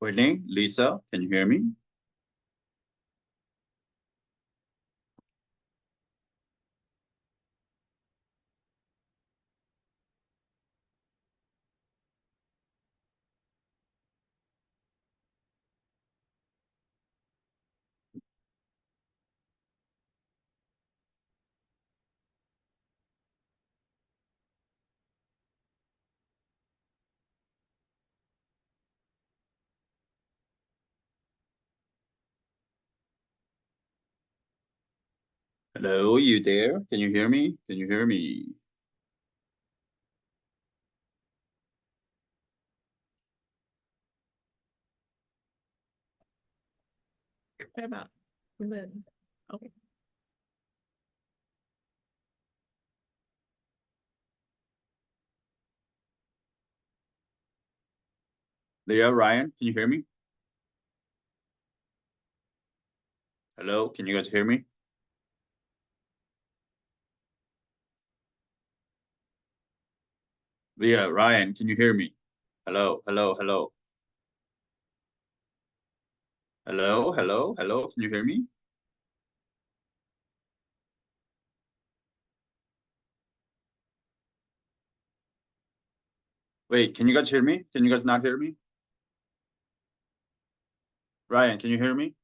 Waiting, Lisa, can you hear me? Hello, you there? Can you hear me? Can you hear me? What about okay. Leah, Ryan, can you hear me? Hello, can you guys hear me? Leah, Ryan, can you hear me? Hello, hello, hello. Hello, hello, hello, can you hear me? Wait, can you guys hear me? Can you guys not hear me? Ryan, can you hear me?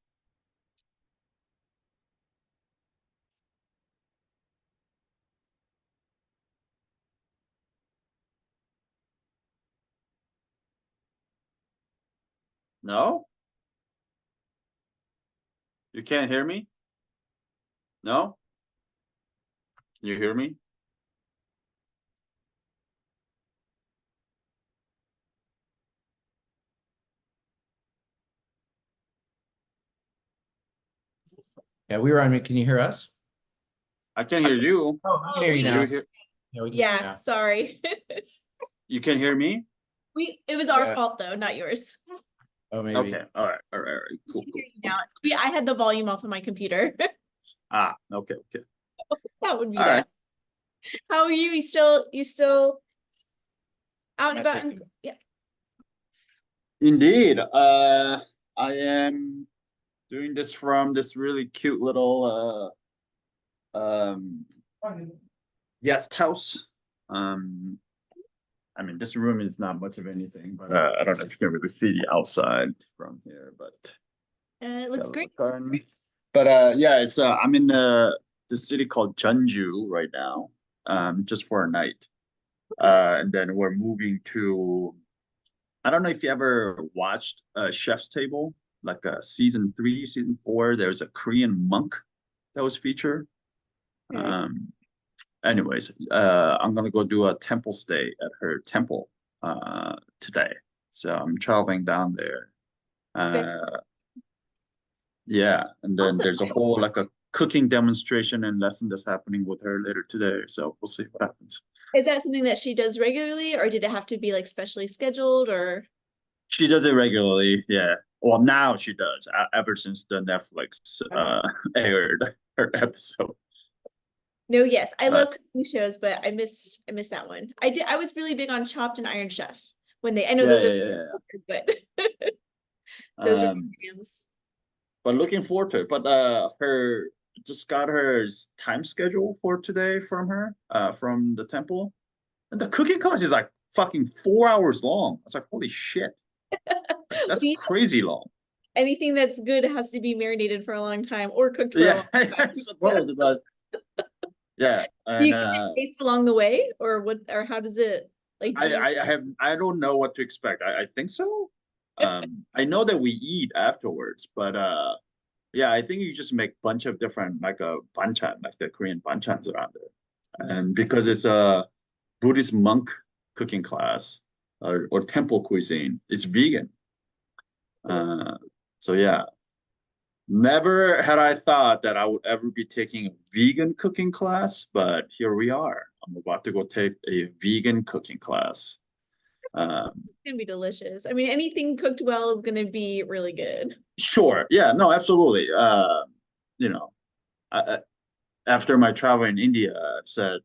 No? You can't hear me? No? Can you hear me? Yeah, we were on mute. Can you hear us? I can hear you. Oh, I can hear you Can now. you hear? Yeah, we can Yeah, hear you now. sorry. You can hear me? It was our Yeah. fault though, not yours. Oh, maybe. Okay, all right, all right, all right, cool, cool. Now, I had the volume off of my computer. Ah, okay, okay. That would be All that. right. How are you? You still out and Not about? taking- Yeah. Indeed. I am doing this from this really cute little guest house. I mean, this room is not much of anything, but I don't know if you can really see the outside from here, but It looks great. garden. But yeah, it's I'm in the city called Jeonju right now, just for a night. And then we're moving to, I don't know if you ever watched Chef's Table, like season 3, season 4. There's a Korean monk that was featured. Okay. Anyways, I'm gonna go do a temple stay at her temple today. So I'm traveling down there. Yeah, and then Awesome. there's a whole like a cooking demonstration and lesson that's happening with her later today. So we'll see what happens. Is that something that she does regularly, or did it have to be like specially scheduled, or? She does it regularly, yeah. Well, now she does, ever since the Netflix aired her episode. No, yes, I love cooking shows, but I missed that one. I was really big on Chopped and Iron Chef when I know Yeah, those yeah, are, yeah. but those are Um, programs. but looking forward to it. But her just got her time schedule for today from her, from the temple. And the cooking class is like fucking 4 hours long. It's like, holy shit. That's crazy long. Anything that's good has to be marinated for a long time or cooked for a long time. I suppose, but yeah. Do you And taste along the way, or what, or how does it like? I don't know what to expect. I think so. I know that we eat afterwards, but yeah, I think you just make bunch of different like a banchan, like the Korean banchans around it. And because it's a Buddhist monk cooking class or temple cuisine, it's vegan. So yeah, never had I thought that I would ever be taking a vegan cooking class, but here we are. I'm about to go take a vegan cooking class. It's gonna be delicious. I mean, anything cooked well is gonna be really good. Sure. Yeah, no, absolutely. You know, after my travel in India, I've said,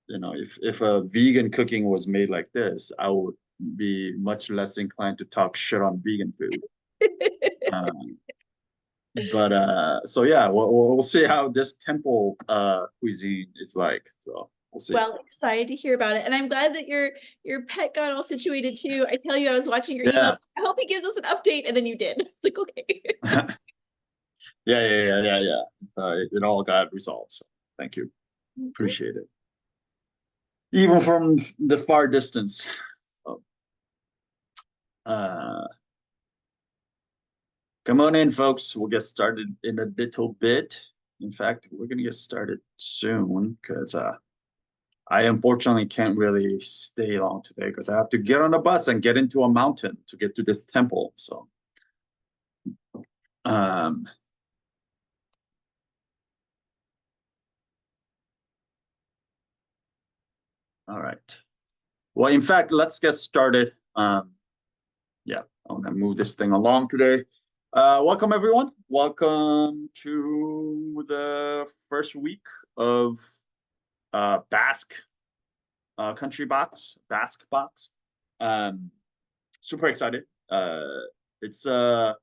you know, if a vegan cooking was made like this, I would be much less inclined to talk shit on vegan food. So yeah, we'll see how this temple cuisine is like. So we'll see. Well, excited to hear about it. And I'm glad that your pet got all situated too. I tell you, I was watching your email. I hope he gives us an update, and then you did. Like, okay. Yeah. It all got resolved. So thank you. Appreciate it. Even from the far distance. Come on in, folks. We'll get started in a little bit. In fact, we're gonna get started soon because I unfortunately can't really stay long today because I have to get on a bus and get into a mountain to get to this temple. So all right. Well, in fact, let's get started. Yeah, I'm gonna move this thing along today. Welcome everyone. Welcome to the first week of Basque country box, Basque box. Super excited. It's I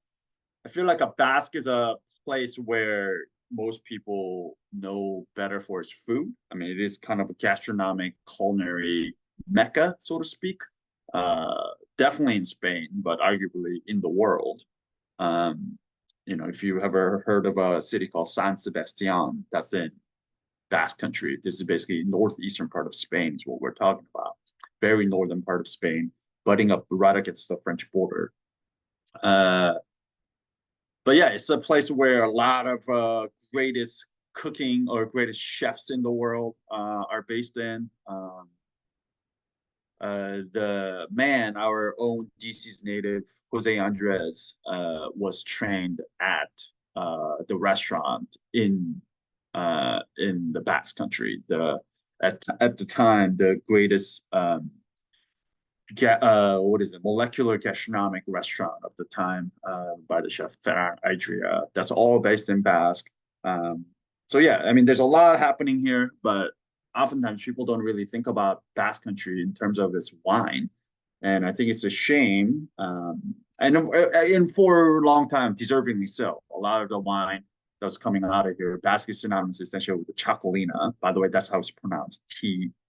feel like a Basque is a place where most people know better for its food. I mean, it is kind of a gastronomic culinary mecca, so to speak. Definitely in Spain, but arguably in the world. If you ever heard of a city called San Sebastian, that's in Basque country. This is basically northeastern part of Spain is what we're talking about. Very northern part of Spain, butting up right against the French border. But yeah, it's a place where a lot of greatest cooking or greatest chefs in the world are based in. The man, our own DC's native, Jose Andres, was trained at the restaurant in the Basque country. At the time, the greatest molecular gastronomic restaurant of the time by the chef Ferran Adria. That's all based in Basque. So yeah, I mean, there's a lot happening here, but oftentimes people don't really think about Basque country in terms of its wine. And I think it's a shame. And for a long time, deservingly so. A lot of the wine that's coming out of here, Basque is synonymous essentially with the Txakolina. By the way, that's how it's pronounced. Txakolina,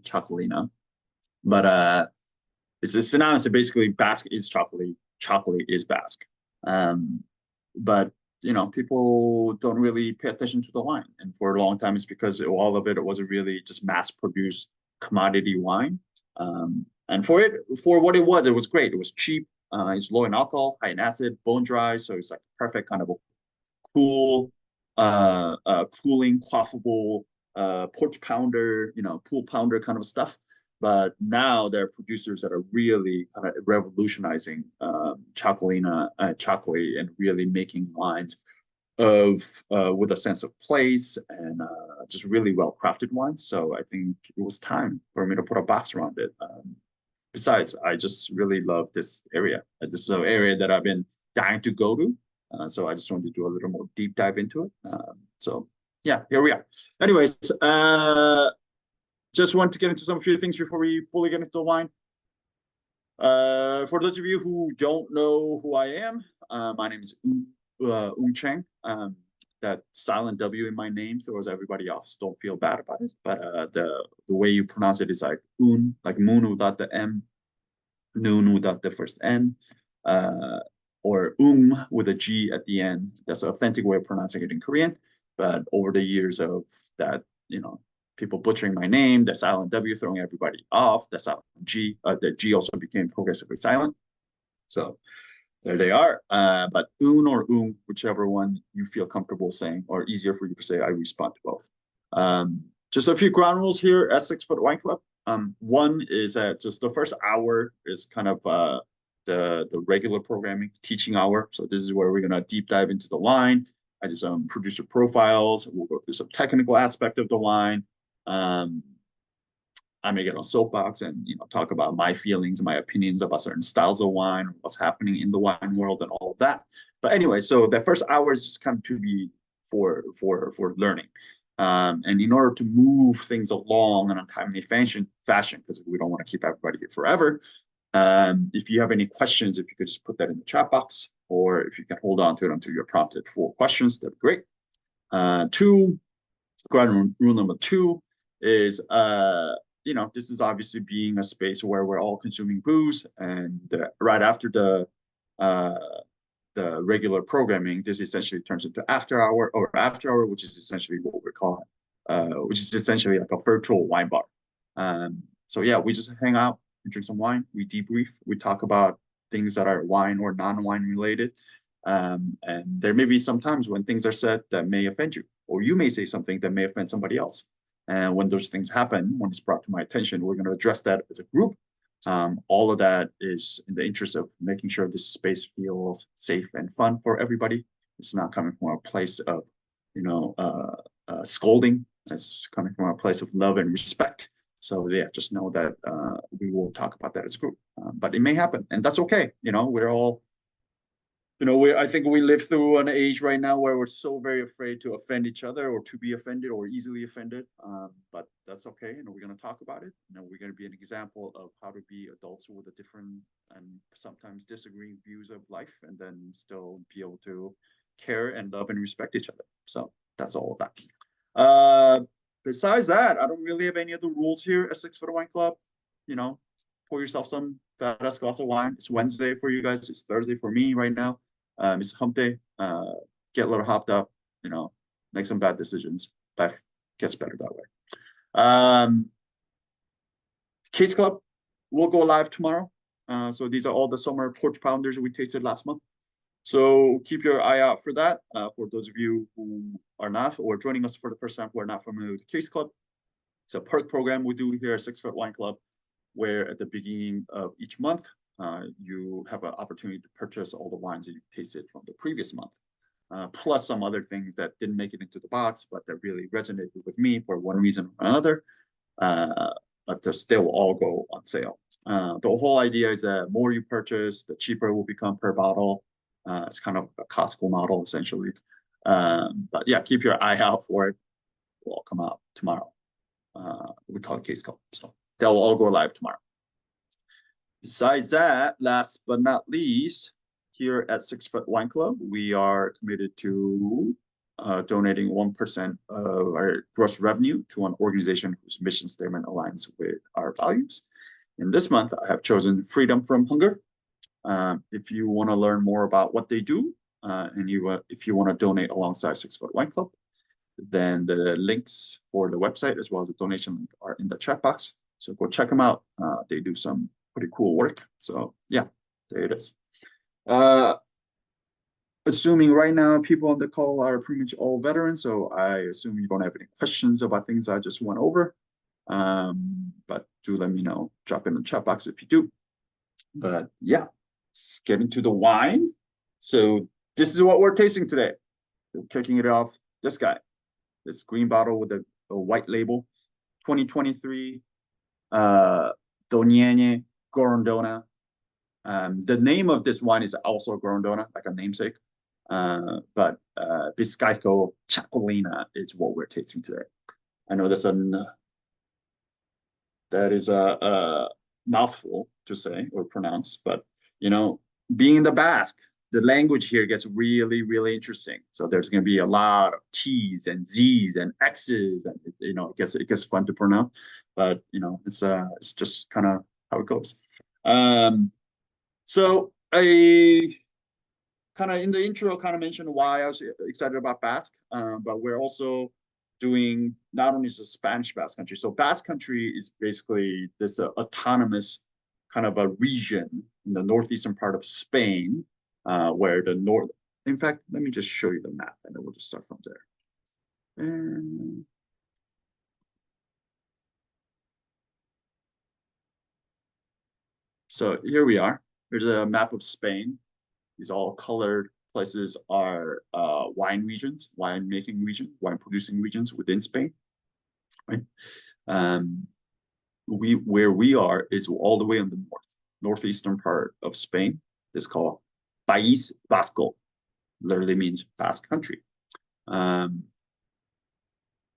Txakolina. But it's a synonymous. So basically, Basque is chocolate. Chocolate is Basque. But people don't really pay attention to the wine. And for a long time, it's because all of it wasn't really just mass-produced commodity wine. And for what it was great. It was cheap. It's low in alcohol, high in acid, bone dry. So it's like perfect kind of a cool, cooling, quaffable porch pounder, pool pounder kind of stuff. But now there are producers that are really kind of revolutionizing Txakolina, chocolate, and really making wines with a sense of place and just really well crafted wines. So I think it was time for me to put a box around it. Besides, I just really love this area. This is an area that I've been dying to go to. So I just wanted to do a little more deep dive into it. So yeah, here we are. Anyways, just want to get into some few things before we fully get into the wine. For those of you who don't know who I am, my name is Woong Chang. That silent W in my name throws everybody off, so don't feel bad about it. But the way you pronounce it is like Un, like moon without the M, noon without the first N, or with a G at the end. That's an authentic way of pronouncing it in Korean. But over the years of that, people butchering my name, the silent W throwing everybody off, the silent G, the G also became progressively silent. So there they are. But Un or whichever one you feel comfortable saying, or easier for you to say, I respond to both. Just a few ground rules here at 6 Foot Wine Club. One is that just the first hour is kind of the regular programming, teaching hour. So this is where we're gonna deep dive into the wine. I do some producer profiles. We'll go through some technical aspect of the wine. I may get on soapbox and talk about my feelings, my opinions about certain styles of wine, what's happening in the wine world, and all of that. But anyway, so the first hour is just kind of to be for learning. And in order to move things along in a timely fashion, because we don't want to keep everybody here forever, if you have any questions, if you could just put that in the chat box, or if you can hold on to it until you're prompted for questions, that'd be great. Ground rule number 2 is, this is obviously being a space where we're all consuming booze, and right after the regular programming, this essentially turns into after hour, which is essentially what we're calling, which is essentially like a virtual wine bar. So yeah, we just hang out, we drink some wine, we debrief, we talk about things that are wine or non-wine related. And there may be some times when things are said that may offend you, or you may say something that may offend somebody else. And when those things happen, when it's brought to my attention, we're going to address that as a group. All of that is in the interest of making sure this space feels safe and fun for everybody. It's not coming from a place of, scolding. It's coming from a place of love and respect. So yeah, just know that we will talk about that as a group. But it may happen, and that's okay. We're all, I think we live through an age right now where we're so very afraid to offend each other or to be offended or easily offended. But that's okay. We're going to talk about it. We're going to be an example of how to be adults with a different and sometimes disagreeing views of life, and then still be able to care and love and respect each other. So that's all of that. Besides that, I don't really have any other rules here at 6 Foot Wine Club. Pour yourself some fat-ass glass of wine. It's Wednesday for you guys. It's Thursday for me right now. It's hump day. Get a little hopped up, make some bad decisions. Life gets better that way. Case Club will go live tomorrow. So these are all the summer porch pounders that we tasted last month. So keep your eye out for that. For those of you who are not, or joining us for the first time, who are not familiar with the Case Club, it's a perk program we do here at 6 Foot Wine Club, where at the beginning of each month, you have an opportunity to purchase all the wines that you tasted from the previous month, plus some other things that didn't make it into the box, but that really resonated with me for one reason or another. But they will all go on sale. The whole idea is that more you purchase, the cheaper it will become per bottle. It's kind of a Costco model, essentially. But yeah, keep your eye out for it. It will all come out tomorrow. We call it Case Club. So they'll all go live tomorrow. Besides that, last but not least, here at 6 Foot Wine Club, we are committed to donating 1% of our gross revenue to an organization whose mission statement aligns with our values. And this month, I have chosen Freedom from Hunger. If you want to learn more about what they do, and if you want to donate alongside 6 Foot Wine Club, then the links for the website as well as the donation link are in the chat box. So go check them out. They do some pretty cool work. So yeah, there it is. Assuming right now people on the call are pretty much all veterans, so I assume you don't have any questions about things I just went over. But do let me know. Drop in the chat box if you do. But yeah, let's get into the wine. So this is what we're tasting today. We're kicking it off. This guy, this green bottle with a white label, 2023 Doniene Gorrondona. The name of this wine is also Gorrondona, like a namesake. But Bizkaiko Txakolina is what we're tasting today. I know that is a mouthful to say or pronounce, but being in the Basque, the language here gets really, really interesting. So there's going to be a lot of T's and Z's and X's, and it gets fun to pronounce. But it's just kind of how it goes. So I kind of in the intro kind of mentioned why I was excited about Basque, but we're also doing not only the Spanish Basque Country. So Basque Country is basically this autonomous kind of a region in the northeastern part of Spain, where the north. In fact, let me just show you the map, and then we'll just start from there. And so here we are. Here's a map of Spain. These all colored places are wine regions, wine making region, wine producing regions within Spain. Right. Where we are is all the way in the northeastern part of Spain. It's called País Vasco, literally means Basque country.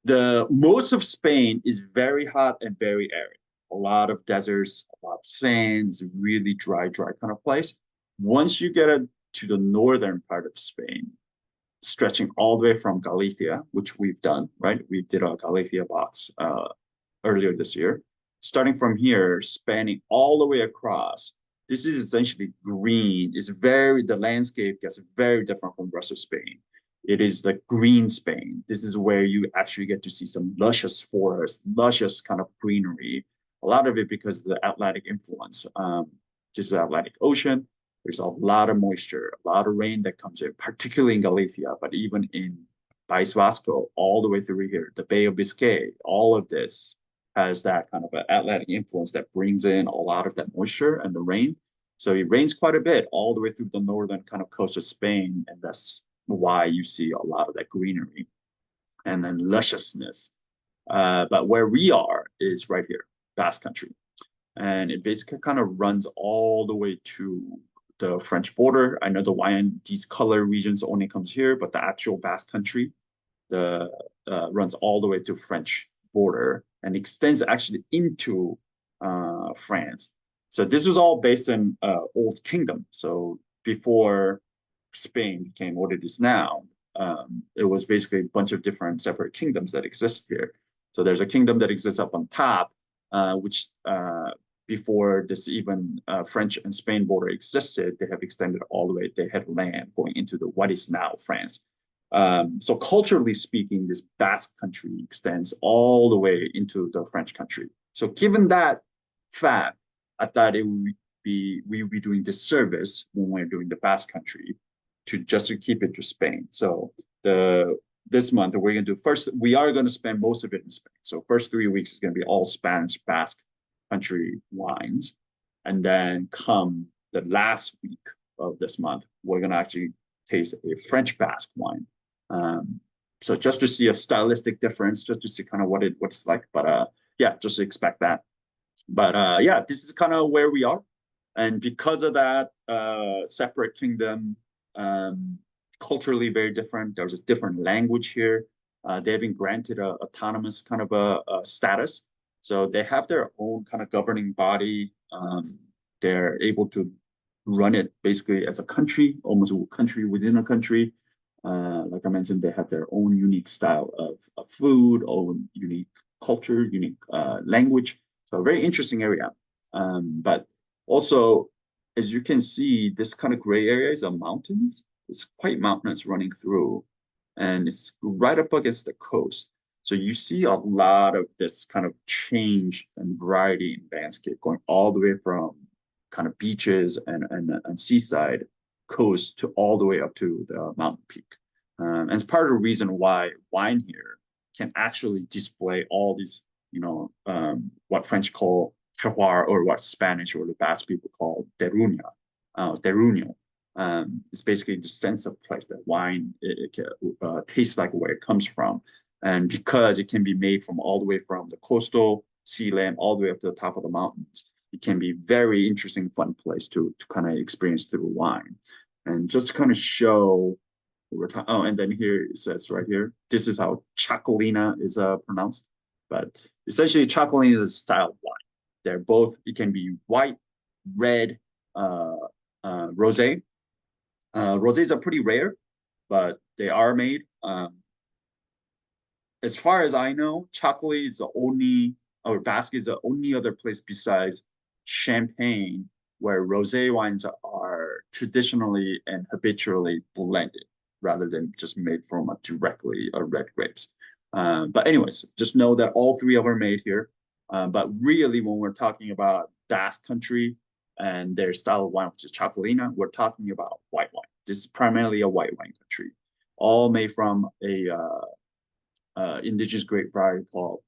The most of Spain is very hot and very arid. A lot of deserts, a lot of sands, really dry kind of place. Once you get to the northern part of Spain, stretching all the way from Galicia, which we've done, right? We did a Galicia box earlier this year. Starting from here, spanning all the way across, this is essentially green. The landscape gets very different from the rest of Spain. It is the green Spain. This is where you actually get to see some luscious forest, luscious kind of greenery. A lot of it because of the Atlantic influence. Just the Atlantic Ocean. There's a lot of moisture, a lot of rain that comes in, particularly in Galicia, but even in País Vasco, all the way through here, the Bay of Biscay, all of this has that kind of an Atlantic influence that brings in a lot of that moisture and the rain. So it rains quite a bit all the way through the northern kind of coast of Spain, and that's why you see a lot of that greenery and then lusciousness. But where we are is right here, Basque Country. And it basically kind of runs all the way to the French border. I know the wine, these color regions only comes here, but the actual Basque Country runs all the way to French border and extends actually into France. So this was all based in Old Kingdom. So before Spain became what it is now, it was basically a bunch of different separate kingdoms that exist here. So there's a kingdom that exists up on top, which before this even French and Spain border existed, they have extended all the way. They had land going into what is now France. So culturally speaking, this Basque country extends all the way into the French country. So given that fact, I thought we would be doing this service when we're doing the Basque country to keep it to Spain. So this month we're going to do first, we are going to spend most of it in Spain. So first 3 weeks is going to be all Spanish Basque country wines. And then come the last week of this month, we're going to actually taste a French Basque wine. So just to see a stylistic difference, just to see kind of what it's like. But yeah, just to expect that. But yeah, this is kind of where we are. And because of that, separate kingdom, culturally very different. There's a different language here. They've been granted a autonomous kind of a status. So they have their own kind of governing body. They're able to run it basically as a country, almost a country within a country. Like I mentioned, they have their own unique style of food, own unique culture, unique language. So a very interesting area. But also, as you can see, this kind of gray area is mountains. It's quite mountainous running through, and it's right up against the coast. So you see a lot of this kind of change and variety in landscape going all the way from kind of beaches and seaside coast to all the way up to the mountain peak. And it's part of the reason why wine here can actually display all these, what French call terroir, or what Spanish or the Basque people call terruño. It's basically the sense of place that wine tastes like where it comes from. And because it can be made from all the way from the coastal sea land all the way up to the top of the mountains, it can be very interesting, fun place to kind of experience through wine. And just to kind of show what we're talking. Oh, and then here it says right here, this is how Txakolina is pronounced. But essentially, Txakolina is a style of wine. They're both, it can be white, red, rosé. Rosés are pretty rare, but they are made. As far as I know, Txakoli is the only, or Basque is the only other place besides Champagne where rosé wines are traditionally and habitually blended rather than just made from directly red grapes. But anyways, just know that all three of them are made here. But really, when we're talking about Basque country and their style of wine, which is Txakolina, we're talking about white wine. This is primarily a white wine country, all made from a indigenous grape variety called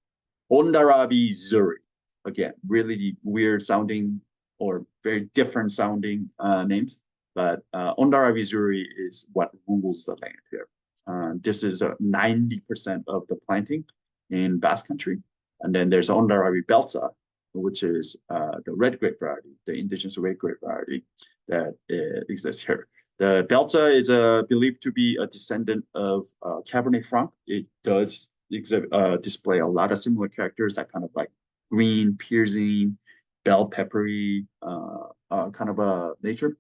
Hondarrabi Zuri. Again, really weird sounding or very different sounding names, but Hondarrabi Zuri is what rules the land here. This is 90% of the planting in Basque country. And then there's Hondarrabi Beltza, which is the red grape variety, the indigenous red grape variety that exists here. The Beltza is believed to be a descendant of Cabernet Franc. It does display a lot of similar characters, that kind of like green, piercing, bell peppery kind of a nature,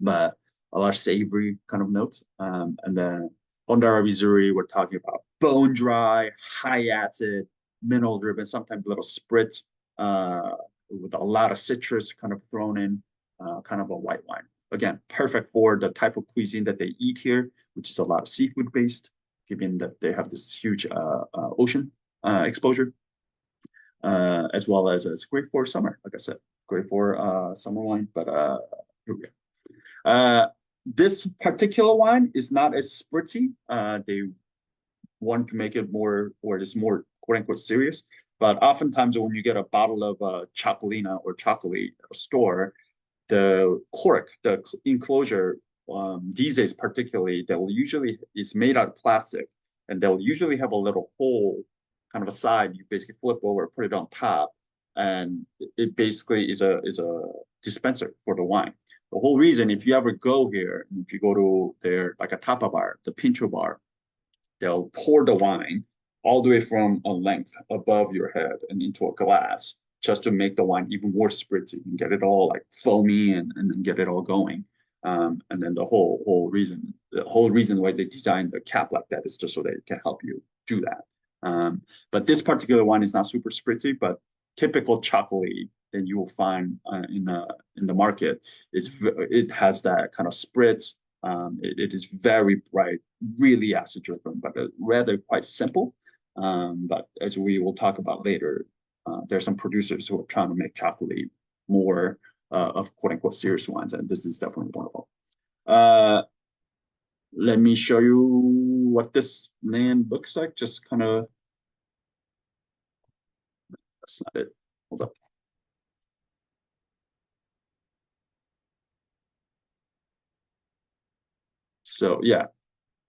but a lot of savory kind of notes. And then Hondarrabi Zuri, we're talking about bone dry, high acid, mineral driven, sometimes little spritz with a lot of citrus kind of thrown in, kind of a white wine. Again, perfect for the type of cuisine that they eat here, which is a lot of seafood based, given that they have this huge ocean exposure, as well as it's great for summer. Like I said, great for summer wine. But here we go. This particular wine is not as spritzy. They want to make it more, or it's more quote unquote serious. But oftentimes when you get a bottle of Txakolina or chocolate at a store, the cork, the enclosure, these days particularly, they'll usually, it's made out of plastic, and they'll usually have a little hole, kind of a side, you basically flip over, put it on top, and it basically is a dispenser for the wine. The whole reason, if you ever go here, if you go to their, like a tapa bar, the pincho bar, they'll pour the wine all the way from a length above your head and into a glass, just to make the wine even more spritzy and get it all like foamy and then get it all going. And then the whole reason why they designed the cap like that is just so they can help you do that. But this particular wine is not super spritzy, but typical chocolate that you will find in the market it has that kind of spritz. It is very bright, really acid driven, but rather quite simple. But as we will talk about later, there are some producers who are trying to make chocolate more of quote unquote serious wines, and this is definitely one of them. Let me show you what this land looks like. Just kind of, that's not it. Hold up. So yeah,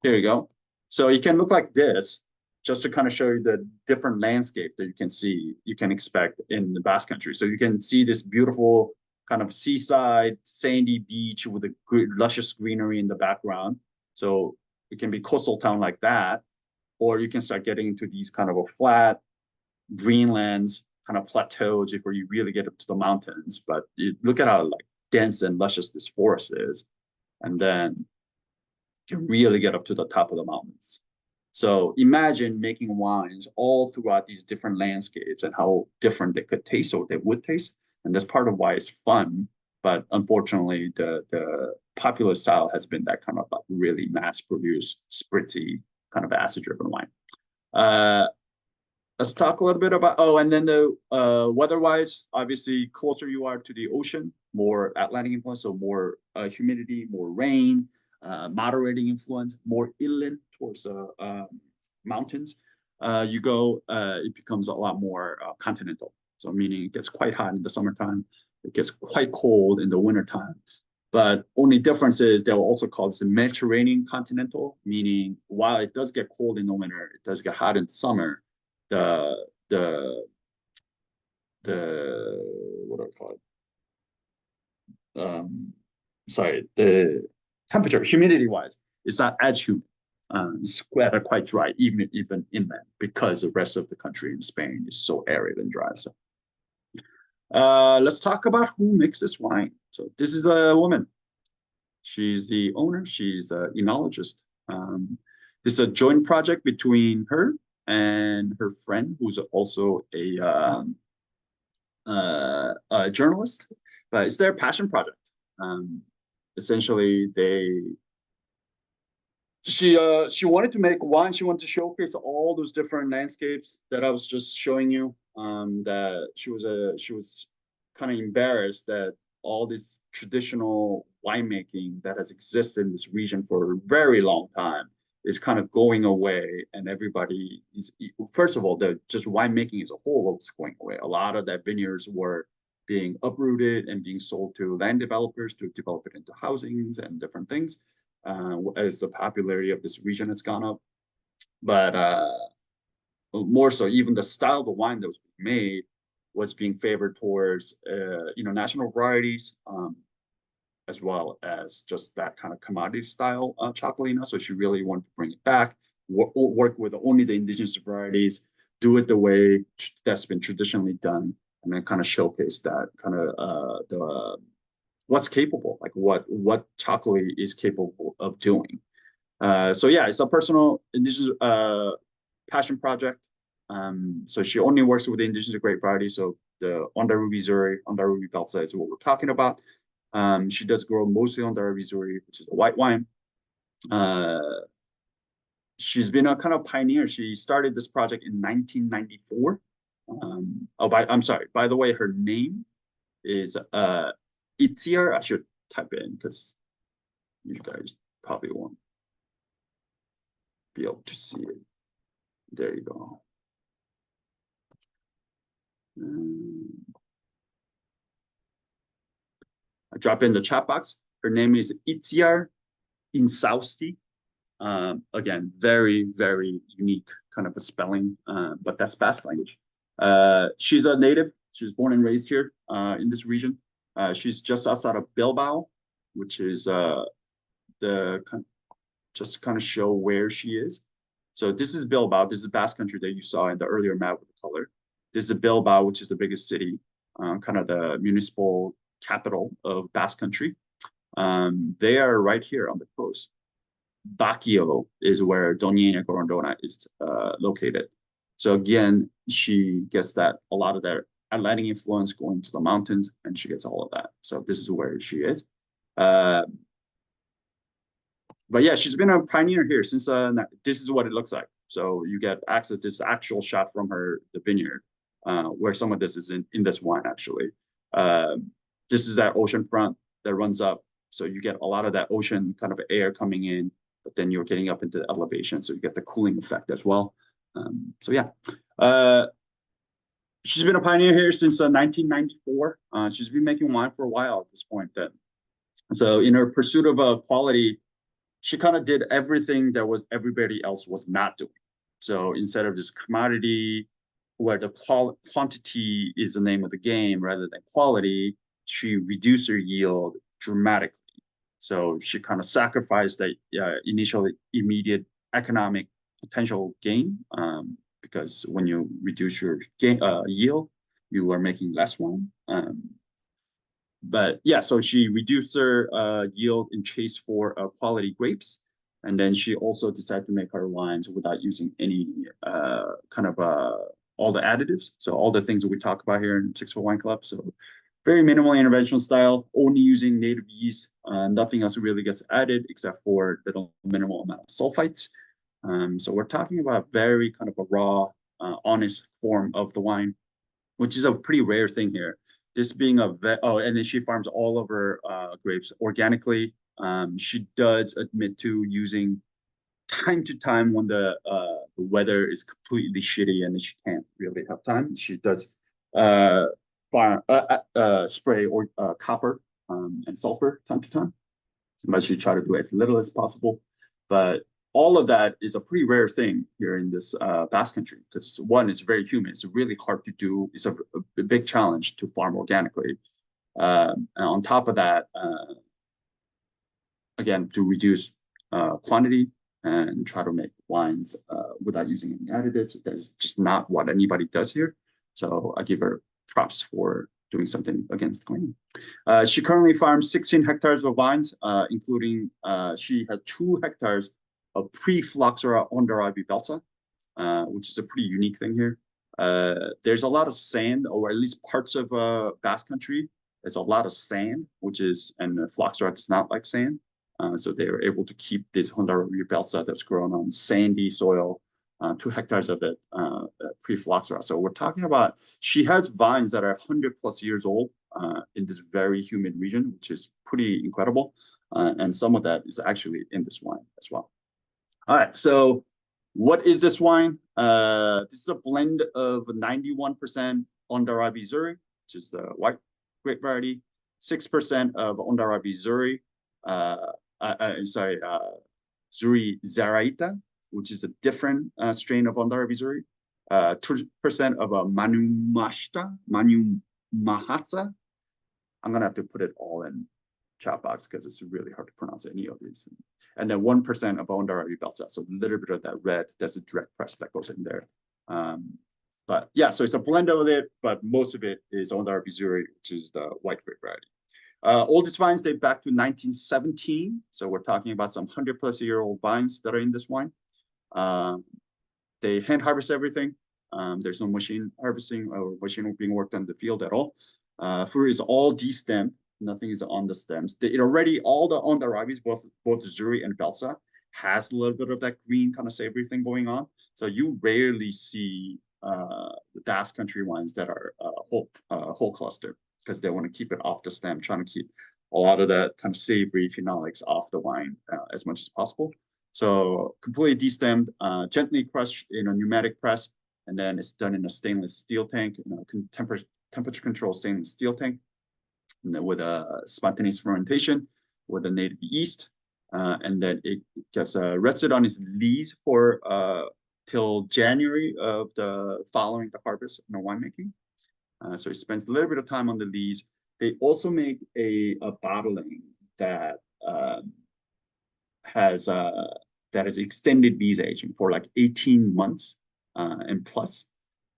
here you go. So it can look like this, just to kind of show you the different landscape that you can expect in the Basque Country. So you can see this beautiful kind of seaside, sandy beach with a luscious greenery in the background. So it can be coastal town like that, or you can start getting into these kind of a flat greenlands, kind of plateaus where you really get up to the mountains. But you look at how like dense and luscious this forest is, and then you really get up to the top of the mountains. So imagine making wines all throughout these different landscapes and how different they could taste or they would taste. And that's part of why it's fun. But unfortunately, the popular style has been that kind of like really mass-produced, spritzy, kind of acid-driven wine. Let's talk a little bit about, and then the weather-wise, obviously, closer you are to the ocean, more Atlantic influence, so more humidity, more rain, moderating influence, more inland towards the mountains. You go, it becomes a lot more continental. So meaning it gets quite hot in the summertime, it gets quite cold in the wintertime. But only difference is they'll also call this the Mediterranean continental, meaning while it does get cold in the winter, it does get hot in the summer. The what do I call it? Sorry, the temperature, humidity wise, it's not as humid. It's rather quite dry, even inland, because the rest of the country in Spain is so arid and dry. So let's talk about who makes this wine. So this is a woman. She's the owner. She's an enologist. This is a joint project between her and her friend, who's also a journalist, but it's their passion project. Essentially, she wanted to make wine. She wanted to showcase all those different landscapes that I was just showing you. That she was kind of embarrassed that all this traditional winemaking that has existed in this region for a very long time is kind of going away, and everybody is, first of all, just winemaking as a whole was going away. A lot of that vineyards were being uprooted and being sold to land developers to develop it into housings and different things, as the popularity of this region has gone up. But more so, even the style of the wine that was being made was being favored towards national varieties, as well as just that kind of commodity style Txakolina. So she really wanted to bring it back work with only the indigenous varieties, do it the way that's been traditionally done, and then kind of showcase that kind of the what's capable, like what Txakoli is capable of doing. So yeah, it's a personal indigenous passion project. So she only works with the indigenous grape variety. So the Hondarrabi Zuri, Hondarrabi Beltza is what we're talking about. She does grow mostly Hondarrabi Zuri, which is a white wine. She's been a kind of pioneer. She started this project in 1994. I'm sorry. By the way, her name is Itziar. I should type it in because you guys probably won't be able to see it. There you go. I drop in the chat box. Her name is Itziar Insausti. Again, very, very unique kind of a spelling, but that's Basque language. She's a native. She was born and raised here in this region. She's just outside of Bilbao, which is just to kind of show where she is. So this is Bilbao. This is Basque country that you saw in the earlier map with the color. This is Bilbao, which is the biggest city, kind of the municipal capital of Basque country. They are right here on the coast. Baquio is where Doña Gorrondona is located. So again, she gets a lot of that Atlantic influence going to the mountains, and she gets all of that. So this is where she is. But yeah, she's been a pioneer here since this is what it looks like. So you get access to this actual shot from the vineyard, where some of this is in this wine actually. This is that ocean front that runs up. So you get a lot of that ocean kind of air coming in, but then you're getting up into the elevation. So you get the cooling effect as well. So yeah, she's been a pioneer here since 1994. She's been making wine for a while at this point then. So in her pursuit of quality, she kind of did everything that everybody else was not doing. So instead of this commodity where the quantity is the name of the game rather than quality, she reduced her yield dramatically. So she kind of sacrificed that initial immediate economic potential gain, because when you reduce your yield, you are making less wine. But yeah, so she reduced her yield in chase for quality grapes. And then she also decided to make her wines without using any kind of all the additives. So all the things that we talk about here in 6 Wine Club. So very minimal intervention style, only using native yeast. Nothing else really gets added except for the minimal amount of sulfites. So we're talking about very kind of a raw, honest form of the wine, which is a pretty rare thing here. This being and then she farms all of her grapes organically. She does admit to using time to time when the weather is completely shitty and she can't really have time. She does spray or copper and sulfur time to time. But she try to do as little as possible. But all of that is a pretty rare thing here in this Basque country because one, it's very humid. It's really hard to do. It's a big challenge to farm organically. And on top of that, again, to reduce quantity and try to make wines without using any additives. That's just not what anybody does here. So I give her props for doing something against the grain. She currently farms 16 hectares of vines, including she has 2 hectares of pre-phylloxera Hondarrabi Beltza, which is a pretty unique thing here. There's a lot of sand, or at least parts of Basque country. There's a lot of sand, and phylloxera does not like sand. So they were able to keep this Hondarrabi Beltza that's grown on sandy soil, 2 hectares of it, pre-phylloxera. So we're talking about, she has vines that are 100+ years old in this very humid region, which is pretty incredible. And some of that is actually in this wine as well. All right, so what is this wine? This is a blend of 91% Hondarrabi Zuri, which is the white grape variety, 6% of Hondarrabi Zuri, Zuri Zerratia, which is a different strain of Hondarrabi Zuri, 2% of a Munemahatsa. I'm gonna have to put it all in chat box because it's really hard to pronounce any of these. And then 1% of Hondarrabi Beltza. So a little bit of that red, that's a direct press that goes in there. But yeah, so it's a blend of it, but most of it is Hondarrabi Zuri, which is the white grape variety. Oldest vines date back to 1917. So we're talking about some 100+ year old vines that are in this wine. They hand harvest everything. There's no machine harvesting or machine being worked on the field at all. Fruit is all destemmed. Nothing is on the stems. All the Hondarrabis, both Zuri and Beltza, has a little bit of that green kind of savory thing going on. So you rarely see the Basque country wines that are whole cluster, because they want to keep it off the stem, trying to keep a lot of that kind of savory phenolics off the wine as much as possible. So completely destemmed, gently crushed in a pneumatic press, and then it's done in a stainless steel tank, temperature controlled stainless steel tank, and then with a spontaneous fermentation with a native yeast, and then it gets rested on its lees for till January of the following the harvest in the winemaking. So it spends a little bit of time on the lees. They also make a bottling that has extended lees aging for like 18 months and plus.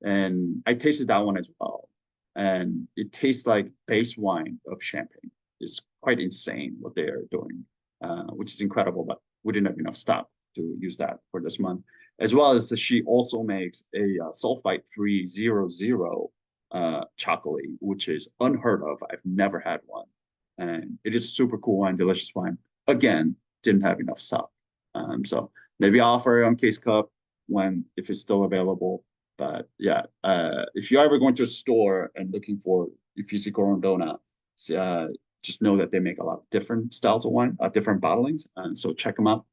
And I tasted that one as well. And it tastes like base wine of champagne. It's quite insane what they are doing, which is incredible, but we didn't have enough stock to use that for this month. As well as she also makes a sulfite-free 0.0 chocolate, which is unheard of. I've never had one. And it is a super cool wine, delicious wine. Again, didn't have enough stock. So maybe I'll offer it on case cup if it's still available. But yeah, if you're ever going to a store and looking for, if you see Gorrondona, just know that they make a lot of different styles of wine, different bottlings. And so check them out.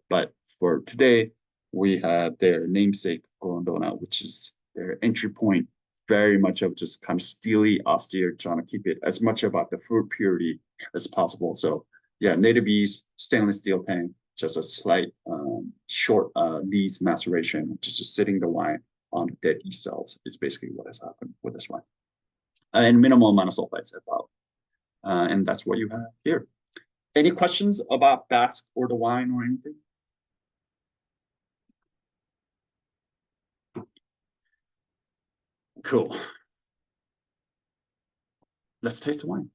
But for today, we have their namesake Gorrondona, which is their entry point, very much of just kind of steely, austere, trying to keep it as much about the fruit purity as possible. So yeah, native yeast, stainless steel tank, just a slight short lees maceration, just sitting the wine on dead yeast cells is basically what has happened with this wine. And minimal amount of sulfites about. And that's what you have here. Any questions about Basque or the wine or anything? Cool. Let's taste the wine.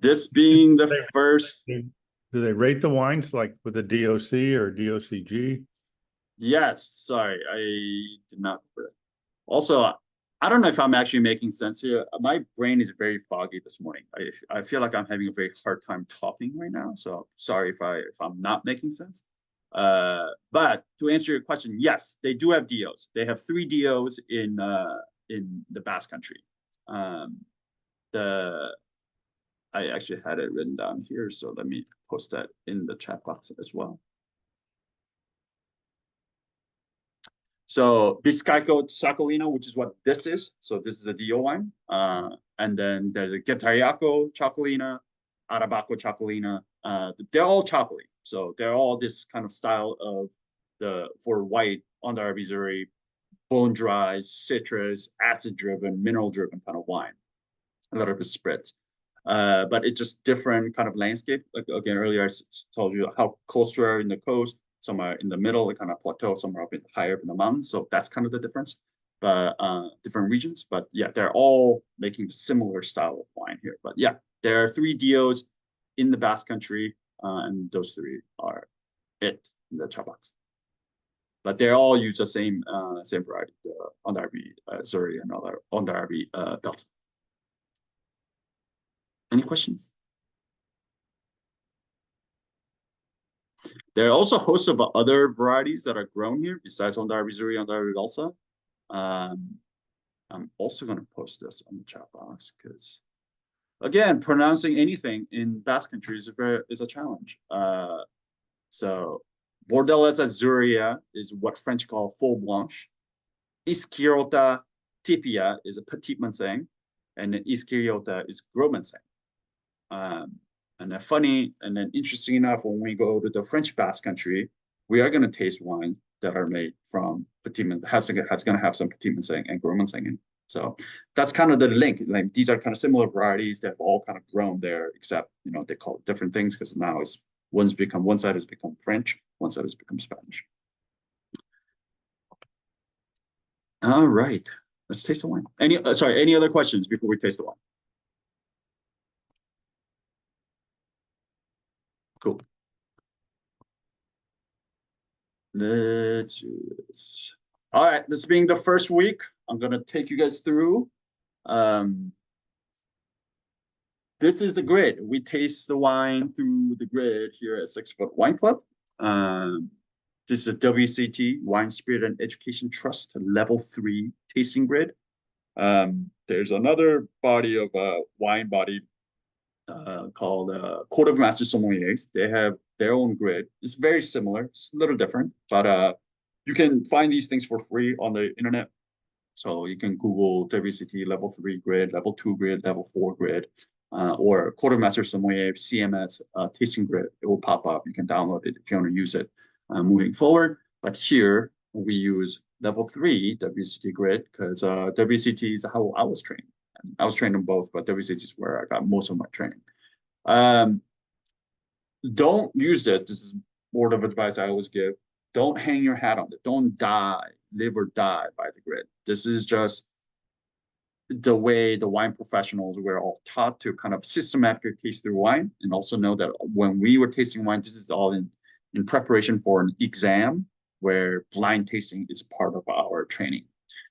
This being the first. Do they rate the wines like with a DOC or DOCG? Yes, sorry, I did not. Also, I don't know if I'm actually making sense here. My brain is very foggy this morning. I feel like I'm having a very hard time talking right now. So sorry if I'm not making sense. But to answer your question, yes, they do have DOs. They have 3 DOs in the Basque country. I actually had it written down here, so let me post that in the chat box as well. So Bizkaiko Txakolina, which is what this is. So this is a DO wine. And then there's a Getariako-Txakolina, Arabako Txakolina. They're all chocolate. So they're all this kind of style of for white, Hondarrabi Zuri, bone dry, citrus, acid driven, mineral driven kind of wine. A lot of it spritz. But it's just different kind of landscape. Like again, earlier I told you how close we are in the coast. Some are in the middle, the kind of plateau, some are higher up in the mountains. So that's kind of the difference, but different regions. But yeah, they're all making similar style of wine here. But yeah, there are 3 DOs in the Basque country, and those 3 are it in the chat box. But they all use the same variety, the Hondarrabi Zuri and Hondarrabi Beltza. Any questions? There are also hosts of other varieties that are grown here besides Hondarrabi Zuri and Hondarrabi Beltza. I'm also going to post this on the chat box because, again, pronouncing anything in Basque country is a challenge. So Bordeleza Zuria is what French call full Blanche. Izkiriota, Ttipia is a Petit Manseng, and then Izkiriota is Gros Manseng. And then funny, and then interesting enough, when we go to the French Basque country, we are going to taste wines that are made from Petit Manseng. That's going to have some Petit Manseng and Gros Manseng in. So that's kind of the link. Like these are kind of similar varieties that have all kind of grown there, except they call it different things because now it's one side has become French, one side has become Spanish. All right, let's taste the wine. Any other questions before we taste the wine? Cool. Let's do this. All right, this being the first week, I'm gonna take you guys through. This is the grid. We taste the wine through the grid here at 6 Foot Wine Club. This is a WCT, Wine Spirit and Education Trust Level 3 tasting grid. There's another body of wine body called Court of Master Sommeliers. They have their own grid. It's very similar. It's a little different, but you can find these things for free on the internet. So you can Google WCT Level 3 grid, Level 2 grid, Level 4 grid, or Court of Master Sommelier CMS tasting grid. It will pop up. You can download it if you want to use it moving forward. But here we use Level 3 WCT grid because WCT is how I was trained. I was trained in both, but WCT is where I got most of my training. Don't use this. This is word of advice I always give. Don't hang your hat on it. Don't live or die by the grid. This is just the way the wine professionals were all taught to kind of systematically taste through wine, and also know that when we were tasting wine, this is all in preparation for an exam where blind tasting is part of our training.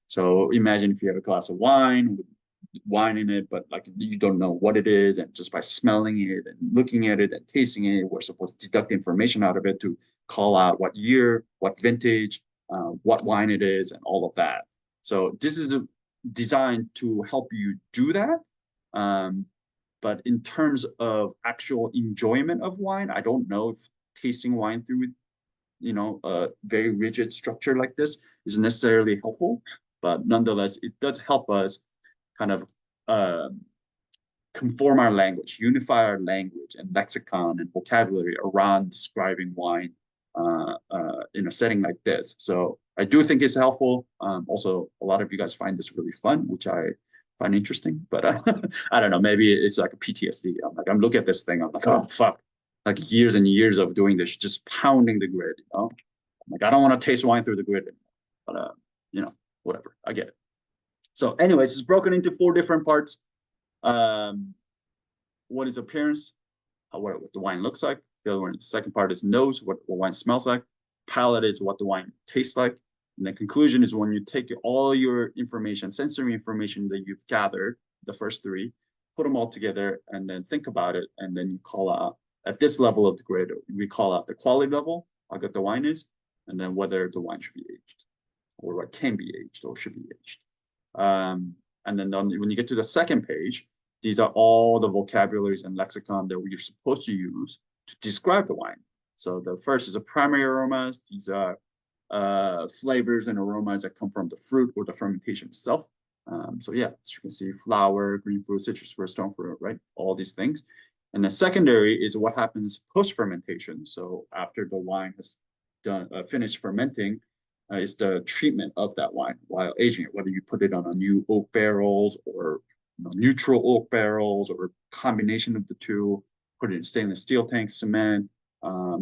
So imagine if you have a glass of wine with wine in it, but like you don't know what it is, and just by smelling it and looking at it and tasting it, we're supposed to deduct information out of it to call out what year, what vintage, what wine it is, and all of that. So this is designed to help you do that. But in terms of actual enjoyment of wine, I don't know if tasting wine through a very rigid structure like this is necessarily helpful, but nonetheless, it does help us kind of conform our language, unify our language and lexicon and vocabulary around describing wine in a setting like this. So I do think it's helpful. Also, a lot of you guys find this really fun, which I find interesting, but I don't know, maybe it's like a PTSD. I'm looking at this thing, I'm like, oh, fuck. Like years and years of doing this, just pounding the grid, Like, I don't want to taste wine through the grid anymore, but whatever, I get it. So anyways, it's broken into 4 different parts. What is appearance? What the wine looks like. The other one, the second part is nose, what the wine smells like. Palate is what the wine tastes like. And the conclusion is when you take all your information, sensory information that you've gathered, the first 3, put them all together and then think about it. And then you call out, at this level of the grid, we call out the quality level, how good the wine is, and then whether the wine should be aged, or what can be aged or should be aged. And then when you get to the second page, these are all the vocabularies and lexicon that we're supposed to use to describe the wine. So the first is the primary aromas. These are flavors and aromas that come from the fruit or the fermentation itself. So yeah, as you can see, flower, green fruit, citrus fruit, stone fruit, right? All these things. And the secondary is what happens post-fermentation. So after the wine has finished fermenting, is the treatment of that wine while aging it, whether you put it on a new oak barrels or neutral oak barrels or combination of the two, put it in stainless steel tank, cement.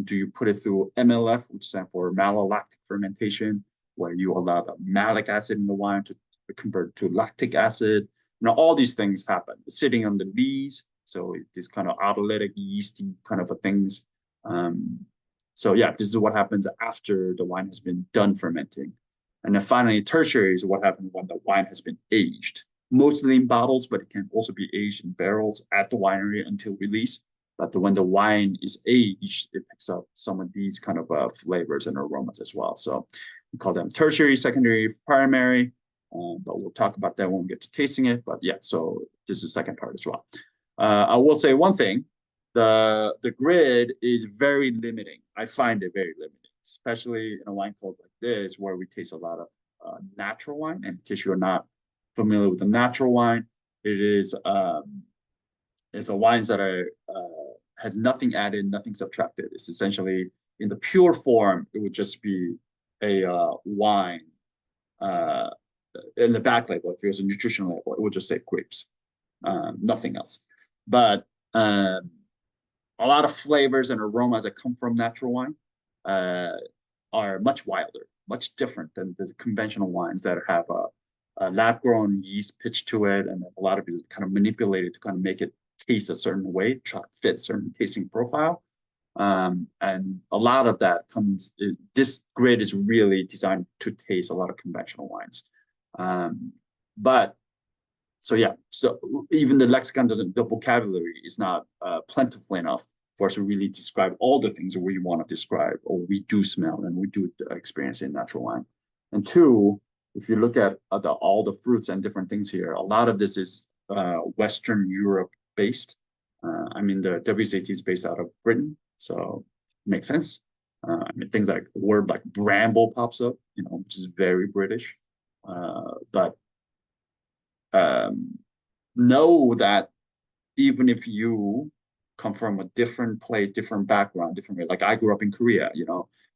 Do you put it through MLF, which stands for malolactic fermentation, where you allow the malic acid in the wine to convert to lactic acid? All these things happen. Sitting on the lees, so this kind of autolytic yeasty kind of things. So yeah, this is what happens after the wine has been done fermenting. And then finally, tertiary is what happens when the wine has been aged, mostly in bottles, but it can also be aged in barrels at the winery until release. But when the wine is aged, it picks up some of these kind of flavors and aromas as well. So we call them tertiary, secondary, primary, but we'll talk about that when we get to tasting it. But yeah, so this is the second part as well. I will say one thing. The grid is very limiting. I find it very limiting, especially in a wine club like this, where we taste a lot of natural wine. And in case you're not familiar with the natural wine, it is it's a wines that are has nothing added, nothing subtracted. It's essentially in the pure form, it would just be a wine in the back label, if it was a nutritional label, it would just say grapes, nothing else. But a lot of flavors and aromas that come from natural wine are much wilder, much different than the conventional wines that have a lab-grown yeast pitch to it, and a lot of it is kind of manipulated to kind of make it taste a certain way, try to fit certain tasting profile. And a lot of that comes, this grid is really designed to taste a lot of conventional wines. So even the lexicon the vocabulary is not plentiful enough for us to really describe all the things that we want to describe, or we do smell and we do experience in natural wine. And two, if you look at all the fruits and different things here, a lot of this is Western Europe based. I mean, the WSAT is based out of Britain, so it makes sense. I mean, things like a word like bramble pops up, which is very British. But know that even if you come from a different place, different background, different way, like I grew up in Korea,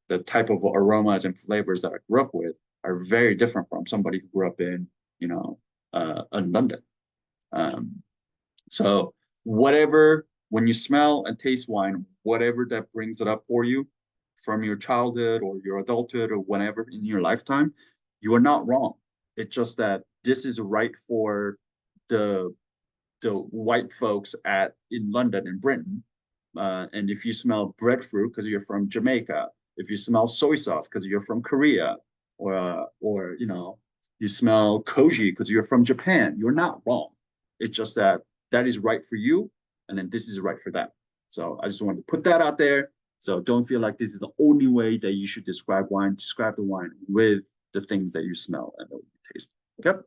the type of aromas and flavors that I grew up with are very different from somebody who grew up in, in London. So whatever, when you smell and taste wine, whatever that brings it up for you from your childhood or your adulthood or whenever in your lifetime, you are not wrong. It's just that this is right for the white folks in London and Britain. And if you smell breadfruit because you're from Jamaica, if you smell soy sauce because you're from Korea, or you smell koji because you're from Japan, you're not wrong. It's just that is right for you, and then this is right for them. So I just wanted to put that out there. So don't feel like this is the only way that you should describe wine. Describe the wine with the things that you smell and that you taste. Okay.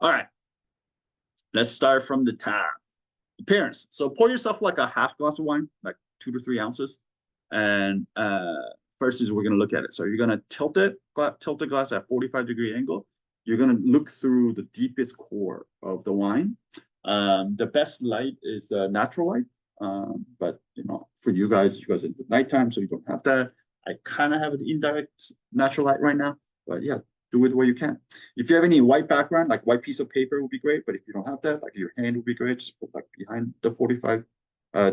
All right. Let's start from the top. Appearance. So pour yourself like a half glass of wine, like 2 to 3 ounces. And first is we're going to look at it. So you're going to tilt the glass at 45-degree angle. You're going to look through the deepest core of the wine. The best light is natural light. But for you guys it's nighttime, so you don't have that. I kind of have an indirect natural light right now, but yeah, do it the way you can. If you have any white background, like white piece of paper would be great, but if you don't have that, like your hand would be great. Just put like behind the 45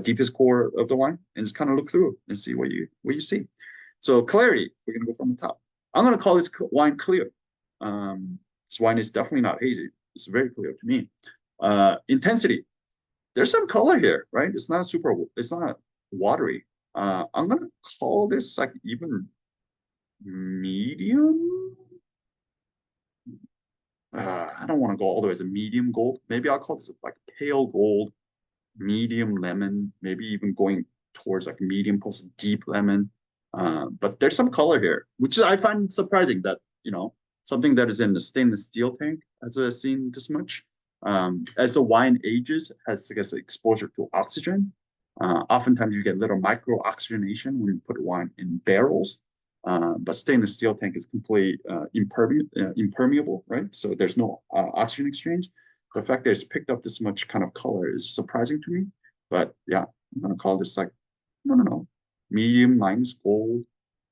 deepest core of the wine and just kind of look through and see what you see. So clarity, we're gonna go from the top. I'm gonna call this wine clear. This wine is definitely not hazy. It's very clear to me. Intensity, there's some color here, right? It's not watery. I'm gonna call this like even medium. I don't want to go all the way to medium gold. Maybe I'll call this like pale gold, medium lemon, maybe even going towards like medium plus deep lemon. But there's some color here, which I find surprising that, something that is in the stainless steel tank has seen this much. As the wine ages, has, I guess, exposure to oxygen. Oftentimes you get little micro oxygenation when you put wine in barrels. But stainless steel tank is completely impermeable, right? So there's no oxygen exchange. The fact that it's picked up this much kind of color is surprising to me. But yeah, I'm gonna call this like, no, medium minus gold,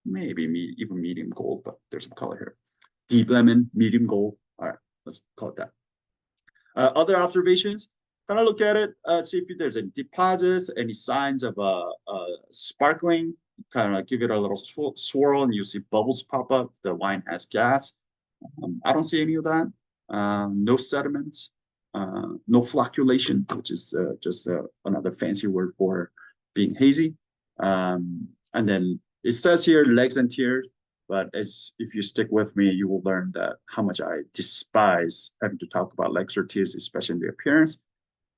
maybe even medium gold, but there's some color here. Deep lemon, medium gold. All right, let's call it that. Other observations, kind of look at it, see if there's any deposits, any signs of sparkling. Kind of give it a little swirl and you see bubbles pop up. The wine has gas. I don't see any of that. No sediments, no flocculation, which is just another fancy word for being hazy. And then it says here legs and tears, but if you stick with me, you will learn that how much I despise having to talk about legs or tears, especially in the appearance.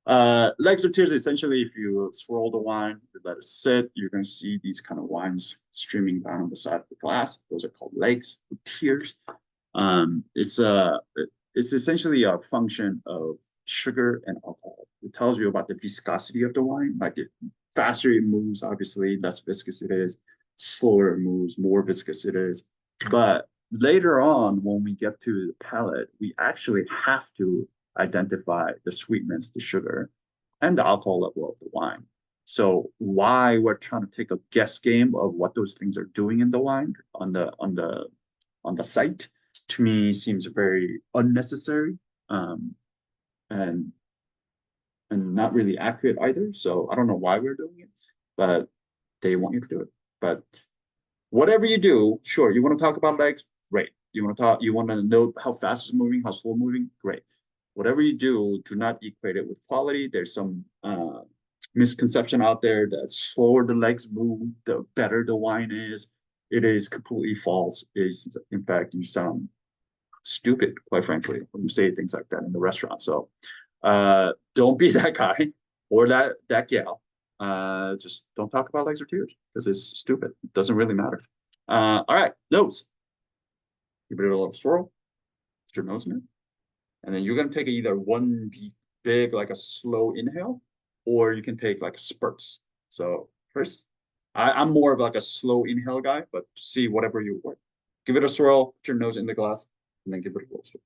Legs or tears, essentially, if you swirl the wine, you let it sit, you're going to see these kind of wines streaming down on the side of the glass. Those are called legs or tears. It's essentially a function of sugar and alcohol. It tells you about the viscosity of the wine. Like faster it moves, obviously, less viscous it is. Slower it moves, more viscous it is. But later on, when we get to the palate, we actually have to identify the sweetness, the sugar, and the alcohol level of the wine. So why we're trying to take a guess game of what those things are doing in the wine on the site to me seems very unnecessary, and not really accurate either. So I don't know why we're doing it, but they want you to do it. But whatever you do, sure, you want to talk about legs, great. You want to know how fast it's moving, how slow moving, great. Whatever you do not equate it with quality. There's some misconception out there that slower the legs move, the better the wine is. It is completely false. Is in fact, you sound stupid, quite frankly, when you say things like that in the restaurant. So don't be that guy or that gal. Just don't talk about legs or tears because it's stupid. It doesn't really matter. All right, nose. Give it a little swirl. Put your nose in it. And then you're going to take either one big, like a slow inhale, or you can take like spurts. So first, I'm more of like a slow inhale guy, but see whatever you want. Give it a swirl, put your nose in the glass, and then give it a little swirl.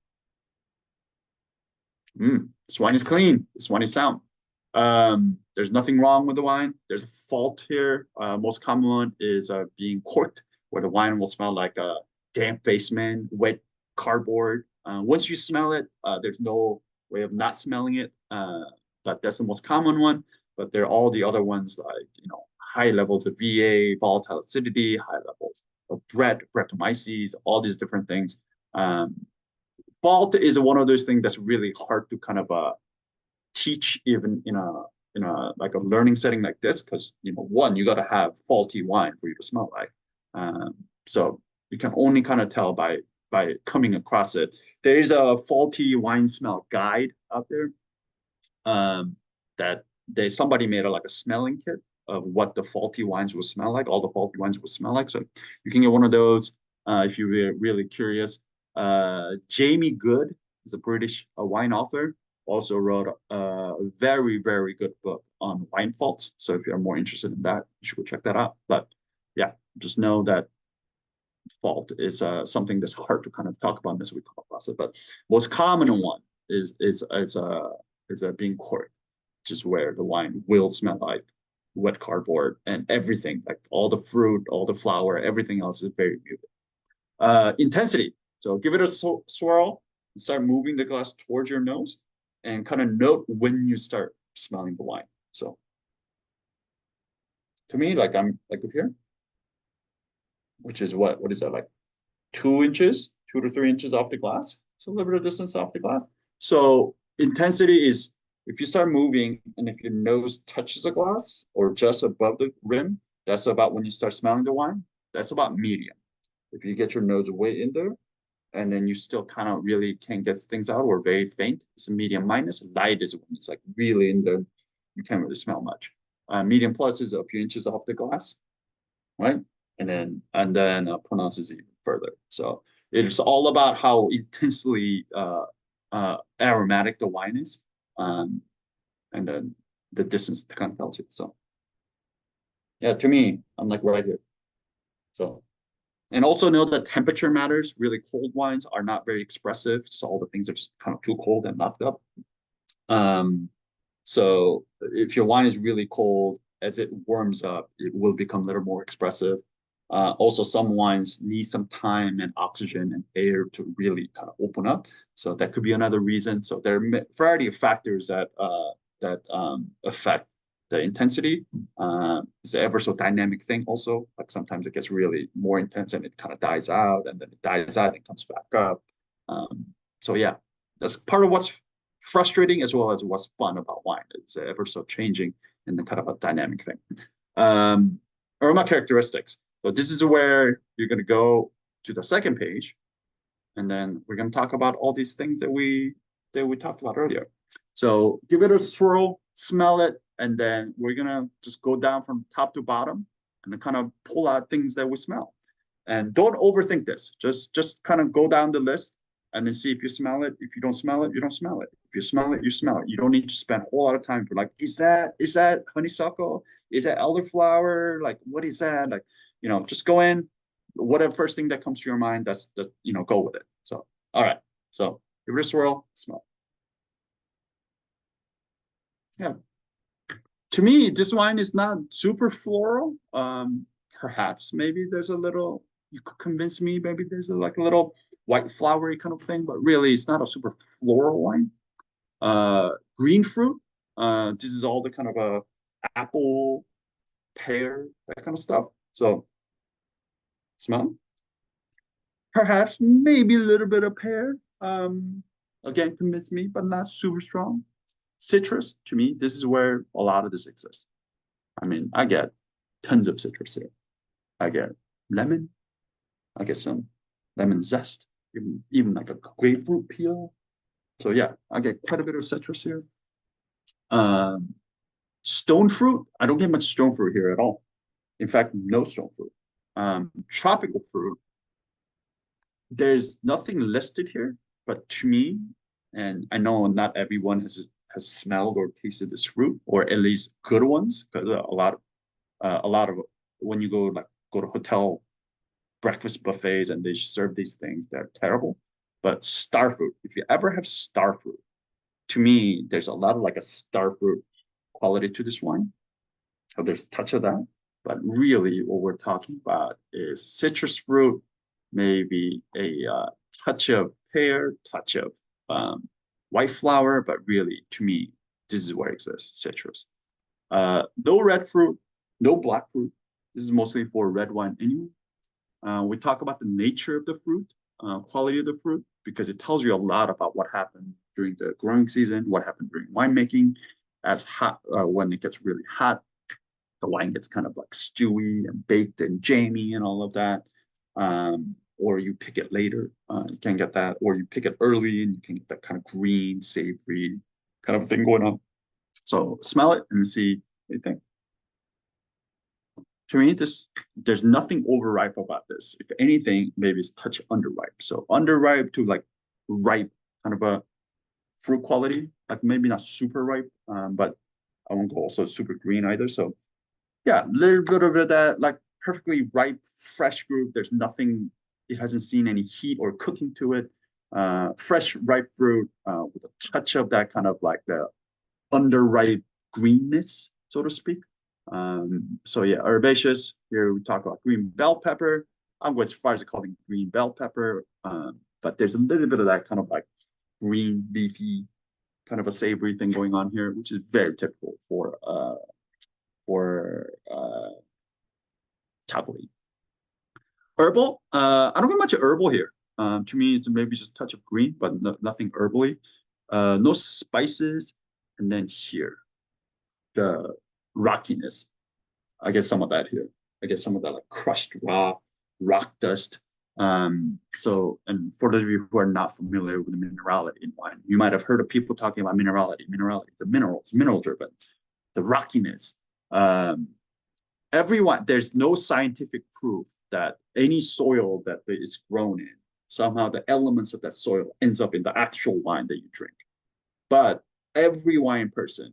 This wine is clean. This wine is sound. There's nothing wrong with the wine. There's a fault here. Most common one is being corked, where the wine will smell like a damp basement, wet cardboard. Once you smell it, there's no way of not smelling it. But that's the most common one. But there are all the other ones like, high levels of VA, volatile acidity, high levels of Brettanomyces, all these different things. Fault is one of those things that's really hard to kind of teach even in a like a learning setting like this, because one, you got to have faulty wine for you to smell like. So you can only kind of tell by coming across it. There is a faulty wine smell guide out there that somebody made like a smelling kit of what the faulty wines will smell like, all the faulty wines will smell like. So you can get one of those if you're really curious. Jamie Good is a British wine author, also wrote a very, very good book on wine faults. So if you're more interested in that, you should go check that out. But yeah, just know that fault is something that's hard to kind of talk about as we come across it. But most common one is being corked, which is where the wine will smell like wet cardboard, and everything, like all the fruit, all the flour, everything else is very muted. Intensity. So give it a swirl and start moving the glass towards your nose, and kind of note when you start smelling the wine. So to me, like I'm like up here, which is what is that, like 2 inches, 2 to 3 inches off the glass. So a little bit of distance off the glass. So intensity is if you start moving and if your nose touches the glass or just above the rim, that's about when you start smelling the wine. That's about medium. If you get your nose way in there and then you still kind of really can't get things out or very faint, it's a medium minus. Light is when it's like really in there, you can't really smell much. Medium plus is a few inches off the glass, right? And then pronounces even further. So it's all about how intensely aromatic the wine is, and then the distance kind of tells you. So yeah, to me, I'm like right here. So, and also know that temperature matters. Really cold wines are not very expressive. So all the things are just kind of too cold and knocked up. So if your wine is really cold, as it warms up, it will become a little more expressive. Also, some wines need some time and oxygen and air to really kind of open up. So that could be another reason. So there are a variety of factors that affect the intensity. It's an ever so dynamic thing also. Like sometimes it gets really more intense and it kind of dies out, and then it dies out and comes back up. So yeah, that's part of what's frustrating as well as what's fun about wine. It's ever so changing and the kind of a dynamic thing. Aroma characteristics. So this is where you're going to go to the second page, and then we're going to talk about all these things that we talked about earlier. So give it a swirl, smell it, and then we're going to just go down from top to bottom and then kind of pull out things that we smell. And don't overthink this. Just kind of go down the list and then see if you smell it. If you don't smell it, you don't smell it. If you smell it, you smell it. You don't need to spend a whole lot of time for like, is that honeysuckle? Is that elderflower? Like, what is that? Like, just go in, whatever first thing that comes to your mind, that's go with it. So, all right. So give it a swirl, smell. Yeah. To me, this wine is not super floral. Perhaps maybe there's a little, you could convince me, maybe there's a little white flowery kind of thing, but really it's not a super floral wine. Green fruit. This is all the kind of apple, pear, that kind of stuff. So smell. Perhaps maybe a little bit of pear. Again, convince me, but not super strong. Citrus, to me, this is where a lot of this exists. I mean, I get tons of citrus here. I get lemon. I get some lemon zest, even like a grapefruit peel. So yeah, I get quite a bit of citrus here. Stone fruit, I don't get much stone fruit here at all. In fact, no stone fruit. Tropical fruit, there's nothing listed here, but to me, and I know not everyone has smelled or tasted this fruit, or at least good ones, because a lot of when you go to hotel breakfast buffets and they serve these things, they're terrible. But star fruit, if you ever have star fruit, to me, there's a lot of like a star fruit quality to this wine. So there's a touch of that. But really what we're talking about is citrus fruit, maybe a touch of pear, touch of white flower, but really to me, this is where it exists, citrus. No red fruit, no black fruit. This is mostly for red wine anyway. We talk about the nature of the fruit, quality of the fruit, because it tells you a lot about what happened during the growing season, what happened during winemaking. As hot, when it gets really hot, the wine gets kind of like stewy and baked and jammy and all of that. Or you pick it later, you can get that, or you pick it early and you can get that kind of green, savory kind of thing going on. So smell it and see what you think. To me, there's nothing overripe about this. If anything, maybe it's touch underripe. So underripe to like ripe, kind of a fruit quality, like maybe not super ripe, but I won't go also super green either. So yeah, a little bit of that, like perfectly ripe, fresh group. There's nothing, it hasn't seen any heat or cooking to it. Fresh, ripe fruit with a touch of that kind of like the underripe greenness, so to speak. So yeah, herbaceous. Here we talk about green bell pepper. I'm going as far as calling green bell pepper, but there's a little bit of that kind of like green, leafy, kind of a savory thing going on here, which is very typical for Txakolina. Herbal, I don't get much herbal here. To me, it's maybe just a touch of green, but nothing herbally. No spices, and then here, the rockiness. I get some of that here. I get some of that like crushed rock dust. So, and for those of you who are not familiar with the minerality in wine, you might have heard of people talking about minerality, the mineral driven, the rockiness. Everyone, there's no scientific proof that any soil that is grown in, somehow the elements of that soil ends up in the actual wine that you drink. But every wine person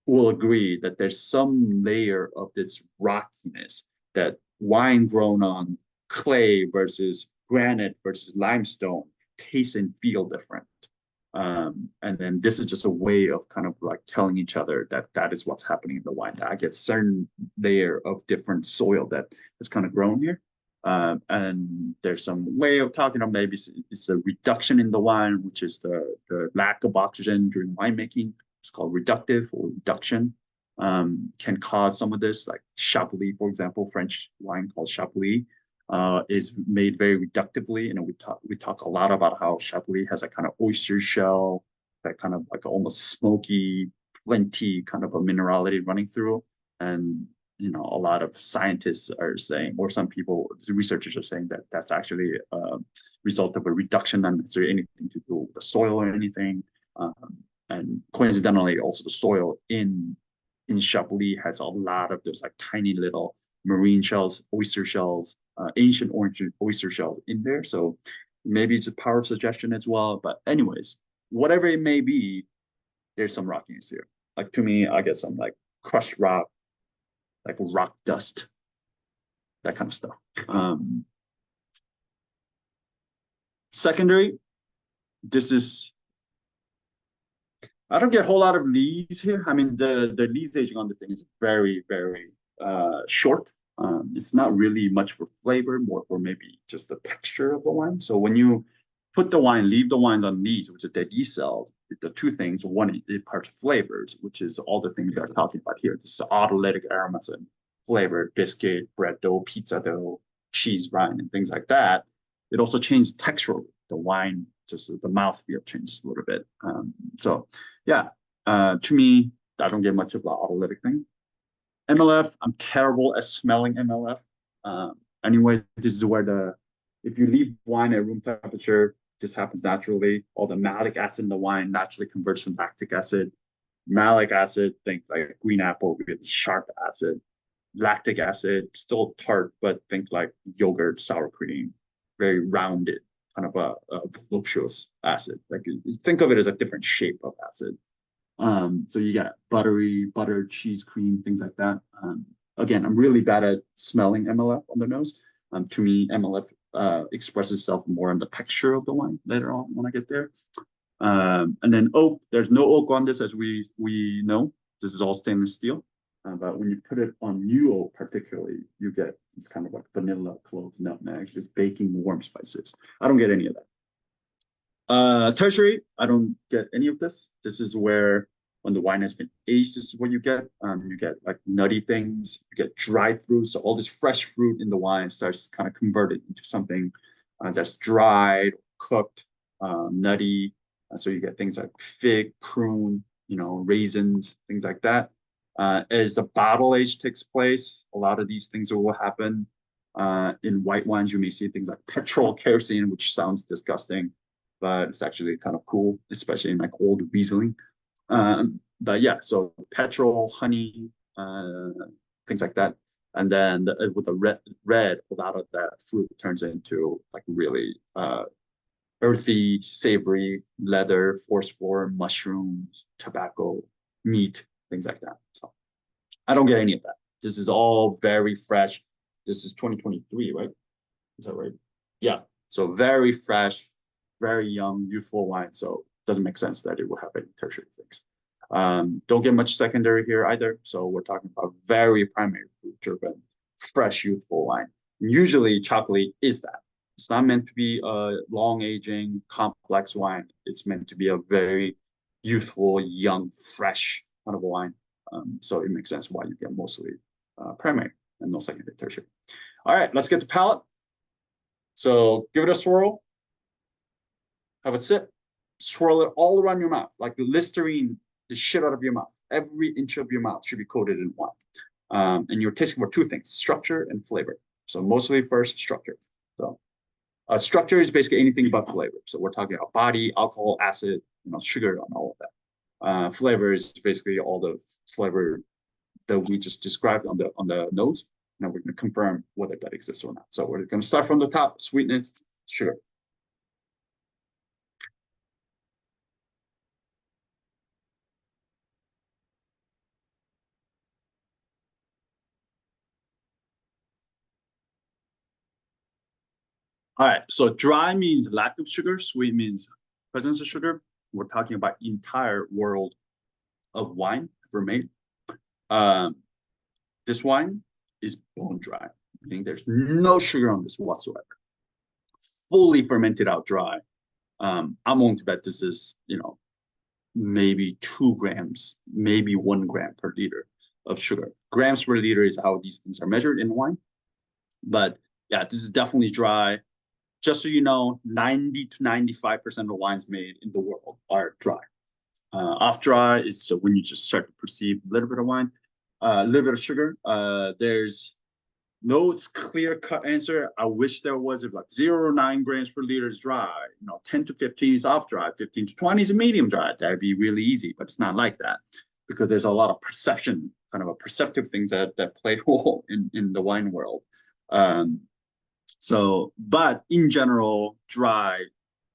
will agree that there's some layer of this rockiness, that wine grown on clay versus granite versus limestone taste and feel different. And then this is just a way of kind of like telling each other that that is what's happening in the wine. I get certain layer of different soil that is kind of grown here. And there's some way of talking about maybe it's a reduction in the wine, which is the lack of oxygen during winemaking. It's called reductive or reduction. Can cause some of this, like Chablis, for example, French wine called Chablis, is made very reductively. And we talk a lot about how Chablis has a kind of oyster shell, that kind of like almost smoky, plenty kind of a minerality running through. And you know, a lot of scientists are saying, or some people, researchers are saying that that's actually a result of a reduction, not necessarily anything to do with the soil or anything. And coincidentally, also the soil in Chablis has a lot of those like tiny little marine shells, oyster shells, ancient oyster shells in there. So maybe it's a power of suggestion as well. But anyways, whatever it may be, there's some rockiness here. Like to me, I get some like crushed rock, like rock dust, that kind of stuff. Secondary, this is, I don't get a whole lot of lees here. I mean, the lees aging on the thing is very, very short. It's not really much for flavor, more for maybe just the texture of the wine. So when you put the wine, leave the wines on these, which are the yeast cells, the two things, one, it imparts flavors, which is all the things they're talking about here. This is autolytic aromas and flavor, biscuit, bread dough, pizza dough, cheese rind, and things like that. It also changes texturally. The wine, just the mouthfeel changes a little bit. So yeah, to me, I don't get much of the autolytic thing. MLF, I'm terrible at smelling MLF. Anyway, this is where if you leave wine at room temperature, this happens naturally. All the malic acid in the wine naturally converts from lactic acid. Malic acid, think like green apple, really sharp acid. Lactic acid, still tart, but think like yogurt, sour cream, very rounded, kind of a voluptuous acid. Like think of it as a different shape of acid. So you got butter, cheese, cream, things like that. Again, I'm really bad at smelling MLF on the nose. To me, MLF expresses itself more in the texture of the wine later on when I get there. And then oak, there's no oak on this, as we know. This is all stainless steel. But when you put it on new oak, particularly, you get it's kind of like vanilla, cloves, nutmeg, just baking warm spices. I don't get any of that. Tertiary, I don't get any of this. This is where when the wine has been aged, this is what you get. You get like nutty things, you get dried fruit. So all this fresh fruit in the wine starts kind of converted into something that's dried, cooked, nutty. So you get things like fig, prune, raisins, things like that. As the bottle age takes place, a lot of these things will happen. In white wines, you may see things like petrol kerosene, which sounds disgusting, but it's actually kind of cool, especially in like old Riesling. But yeah, so petrol, honey, things like that. And then with the red, a lot of that fruit turns into like really earthy, savory, leather, phosphor, mushrooms, tobacco, meat, things like that. So I don't get any of that. This is all very fresh. This is 2023, right? Is that right? Yeah. So very fresh, very young, youthful wine. So it doesn't make sense that it will have any tertiary things. Don't get much secondary here either. So we're talking about very primary fruit-driven, fresh, youthful wine. Usually chocolate is that. It's not meant to be a long aging, complex wine. It's meant to be a very youthful, young, fresh kind of a wine. So it makes sense why you get mostly primary and no secondary, tertiary. All right, let's get to palate. So give it a swirl. Have a sip. Swirl it all around your mouth, like the Listerine the shit out of your mouth. Every inch of your mouth should be coated in wine. And you're tasting for two things, structure and flavor. So mostly first, structure. So structure is basically anything but flavor. So we're talking about body, alcohol, acid, sugar, and all of that. Flavor is basically all the flavor that we just described on the nose. Now we're going to confirm whether that exists or not. So we're going to start from the top, sweetness, sugar. All right, so dry means lack of sugar, sweet means presence of sugar. We're talking about entire world of wine ever made. This wine is bone dry, meaning there's no sugar on this whatsoever. Fully fermented out dry. I'm willing to bet this is, maybe 2 grams, maybe 1 gram per liter of sugar. Grams per liter is how these things are measured in wine. But yeah, this is definitely dry. Just so you know, 90 to 95% of wines made in the world are dry. Off dry is so when you just start to perceive a little bit of wine, a little bit of sugar. There's no clear-cut answer. I wish there was. If like 0 to 9 grams per liter is dry, 10 to 15 is off dry, 15 to 20 is a medium dry. That'd be really easy, but it's not like that because there's a lot of perception, kind of a perceptive things that play a role in the wine world. But in general, dry,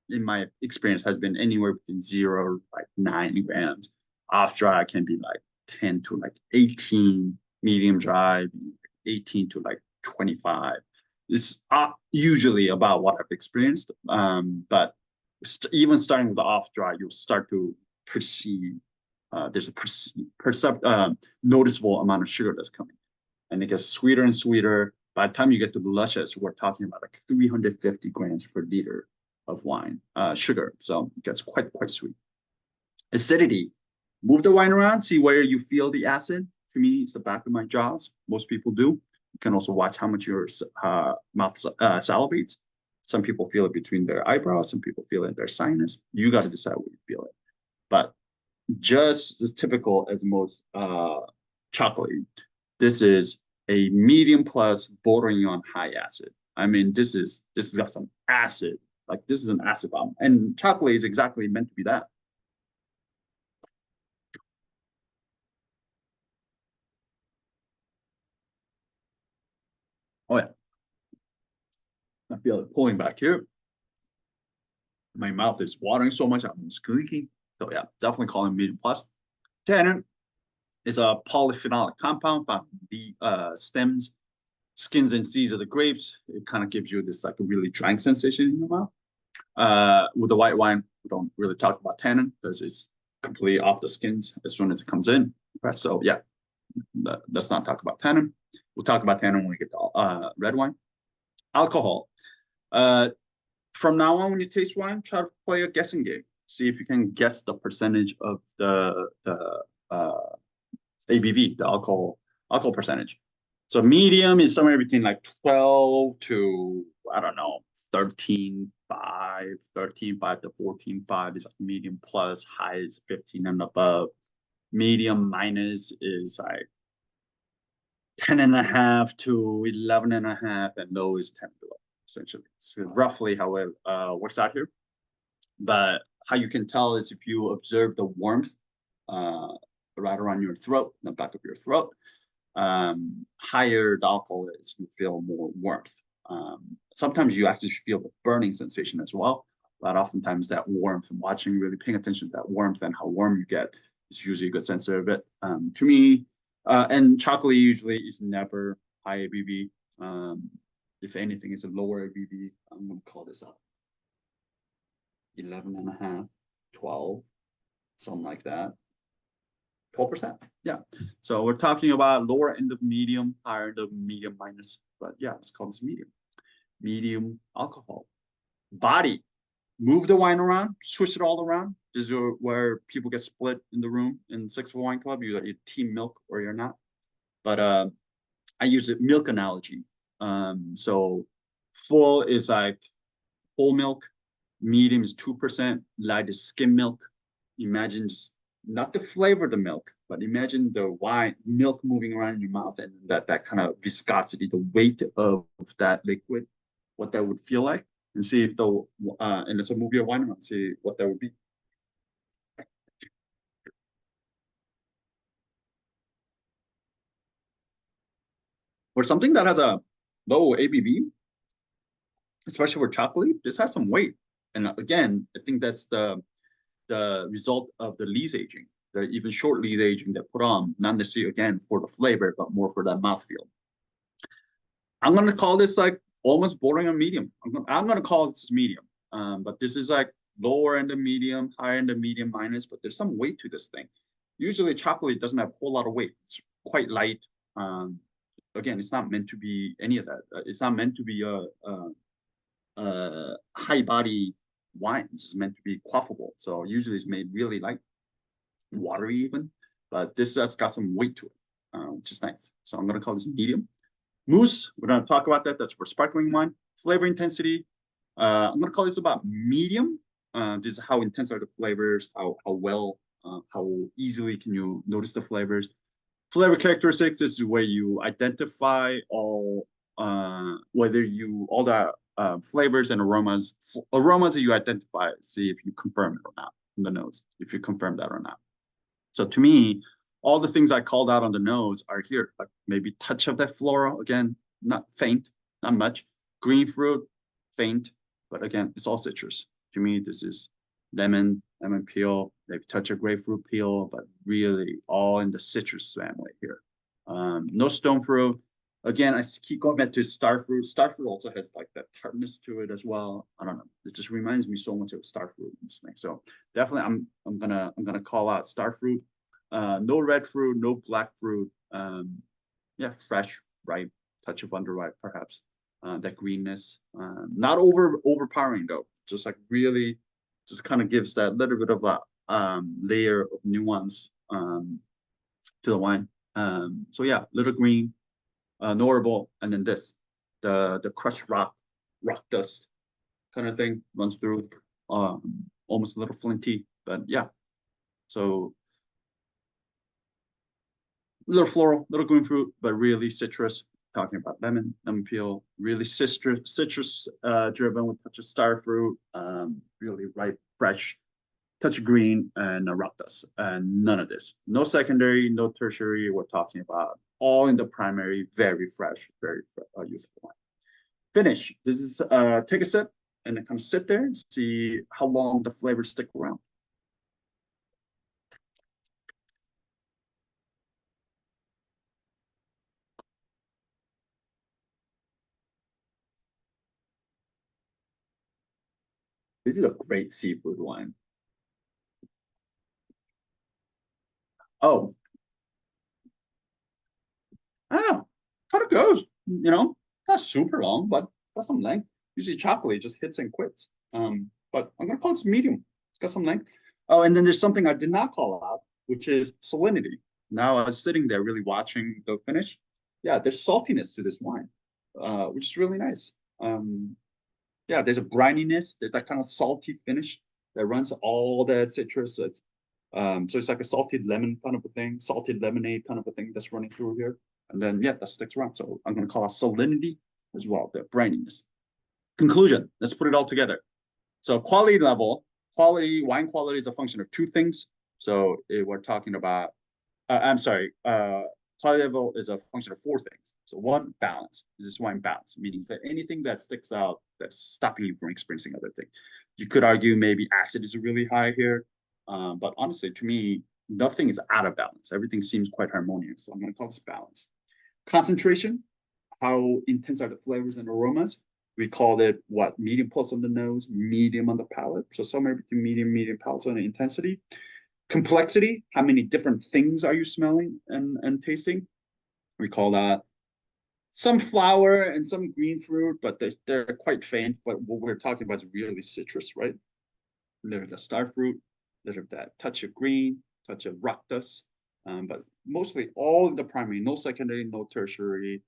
in my experience, has been anywhere between 0 to like 9 grams. Off dry can be like 10 to like 18. Medium dry, 18 to like 25. It's usually about what I've experienced. But even starting with the off dry, you'll start to perceive there's a noticeable amount of sugar that's coming. and it gets sweeter and sweeter. By the time you get to the luscious, we're talking about like 350 grams per liter of wine, sugar. So it gets quite sweet. Acidity. Move the wine around, see where you feel the acid. To me, it's the back of my jaws. Most people do. You can also watch how much your mouth salivates. Some people feel it between their eyebrows. Some people feel it in their sinus. You got to decide where you feel it. But just as typical as most chocolate, this is a medium plus bordering on high acid. I mean, this has got some acid. Like this is an acid bomb, and chocolate is exactly meant to be that. Oh yeah, I feel it pulling back here. My mouth is watering so much, I'm squeaking. So yeah, definitely calling medium plus. Tannin is a polyphenolic compound found in the stems, skins, and seeds of the grapes. It kind of gives you this like a really drying sensation in your mouth. With the white wine, we don't really talk about tannin because it's completely off the skins as soon as it comes in. So yeah, let's not talk about tannin. We'll talk about tannin when we get to red wine. Alcohol. From now on, when you taste wine, try to play a guessing game. See if you can guess the percentage of the ABV, the alcohol percentage. So medium is somewhere between like 12 to, I don't know, 13.5 to 14.5 is like medium plus, high is 15 and above. Medium minus is like 10.5 to 11.5, and low is 10 below, essentially. So roughly how it works out here. But how you can tell is if you observe the warmth right around your throat, the back of your throat, higher the alcohol is, you feel more warmth. Sometimes you actually feel the burning sensation as well, but oftentimes that warmth, and watching, really paying attention to that warmth and how warm you get is usually a good sensor of it. To me, and chocolate usually is never high ABV. If anything, it's a lower ABV. I'm going to call this up. 11.5, 12, something like that. 12%. Yeah. So we're talking about lower end of medium, higher end of medium minus. But yeah, let's call this medium. Medium alcohol. Body. Move the wine around, switch it all around. This is where people get split in the room in 6 Wine Club. You got your team milk or you're not. But I use a milk analogy. So full is like whole milk, medium is 2%, light is skim milk. Imagine just not the flavor of the milk, but imagine the wine milk moving around in your mouth and that kind of viscosity, the weight of that liquid, what that would feel like, and see if the and let's move your wine around, see what that would be. For something that has a low ABV, especially for chocolate, this has some weight. And again, I think that's the result of the lees aging, the even short lees aging that put on, not necessarily again for the flavor, but more for that mouthfeel. I'm gonna call this like almost bordering on medium. I'm gonna call this medium, but this is like lower end of medium, higher end of medium minus, but there's some weight to this thing. Usually chocolate doesn't have a whole lot of weight. It's quite light. Again, it's not meant to be any of that. It's not meant to be a high body wine. It's meant to be quaffable. So usually it's made really light, watery even, but this has got some weight to it, which is nice. So I'm gonna call this medium. Mousse, we're gonna talk about that. That's for sparkling wine. Flavor intensity, I'm gonna call this about medium. This is how intense are the flavors, how easily can you notice the flavors. Flavor characteristics, this is where you identify all the flavors and aromas that you identify, see if you confirm it or not in the nose, if you confirm that or not. So to me, all the things I called out on the nose are here, like maybe touch of that floral, again, not faint, not much. Green fruit, faint, but again, it's all citrus. To me, this is lemon peel, maybe touch of grapefruit peel, but really all in the citrus family here. No stone fruit. Again, I keep going back to star fruit. Star fruit also has like that tartness to it as well. I don't know. It just reminds me so much of star fruit in this thing. So definitely, I'm gonna call out star fruit. No red fruit, no black fruit. yeah, fresh, ripe, touch of underripe, perhaps. That greenness, not overpowering though, just like really, just kind of gives that little bit of a layer of nuance to the wine. So yeah, little green, notable, and then this, the crushed rock dust kind of thing runs through, almost a little flinty, but yeah. So little floral, little green fruit, but really citrus. Talking about lemon peel, really citrus driven with touch of star fruit, really ripe, fresh, touch of green, and rock dust. And none of this. No secondary, no tertiary. We're talking about all in the primary, very fresh, very useful wine. Finish. This is take a sip and then kind of sit there and see how long the flavors stick around. This is a great seafood wine. Oh, kind of goes, not super long, but got some length. Usually chocolate just hits and quits. But I'm gonna call this medium. It's got some length. Oh, and then there's something I did not call out, which is salinity. Now I was sitting there really watching the finish. Yeah, there's saltiness to this wine, which is really nice. Yeah, there's a brininess. There's that kind of salty finish that runs all that citrus. So it's like a salted lemon kind of a thing, salted lemonade kind of a thing that's running through here. And then, yeah, that sticks around. So I'm going to call it salinity as well, the brininess. Conclusion, let's put it all together. So quality level, wine quality is a function of two things. So we're talking about, quality level is a function of four things. So one, balance. Is this wine balanced? Meaning is there anything that sticks out that's stopping you from experiencing other things? You could argue maybe acid is really high here. But honestly, to me, nothing is out of balance. Everything seems quite harmonious. So I'm going to call this balance. Concentration, how intense are the flavors and aromas? We called it what? Medium plus on the nose, medium on the palate. So somewhere between medium palate on the intensity. Complexity, how many different things are you smelling and tasting? We call that some flower and some green fruit, but they're quite faint. But what we're talking about is really citrus, right? A little of the star fruit, a little of that touch of green, touch of rock dust. But mostly all in the primary, no secondary, no tertiary.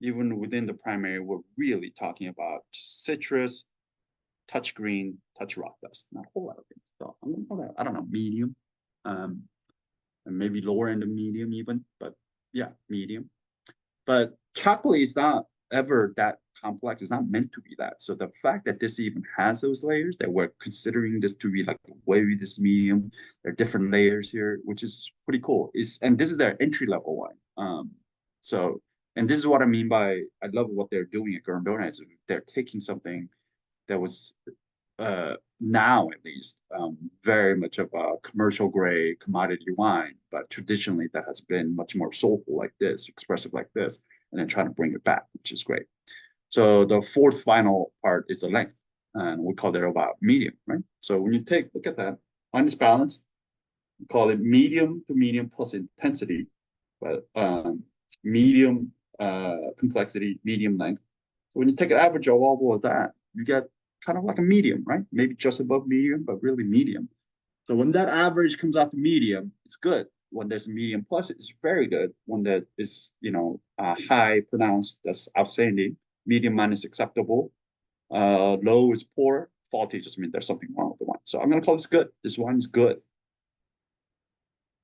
Even within the primary, we're really talking about citrus, touch green, touch rock dust. Not a whole lot of things. So I'm gonna call that, I don't know, medium. And maybe lower end of medium even, but yeah, medium. But chocolate is not ever that complex. It's not meant to be that. So the fact that this even has those layers, that we're considering this to be like way this medium, there are different layers here, which is pretty cool. And this is their entry level wine. And this is what I mean by, I love what they're doing at Gorrondona. Is they're taking something that was now at least very much of a commercial grade commodity wine, but traditionally that has been much more soulful like this, expressive like this, and then trying to bring it back, which is great. So the fourth final part is the length, and we call it about medium, right? So when you look at that, on this balance, we call it medium to medium plus intensity, but medium complexity, medium length. So when you take an average of all of that, you get kind of like a medium, right? Maybe just above medium, but really medium. So when that average comes out to medium, it's good. When there's a medium plus, it's very good. When that is, high pronounced, that's outstanding. Medium minus acceptable. Low is poor. Faulty just means there's something wrong with the wine. So I'm going to call this good. This wine is good.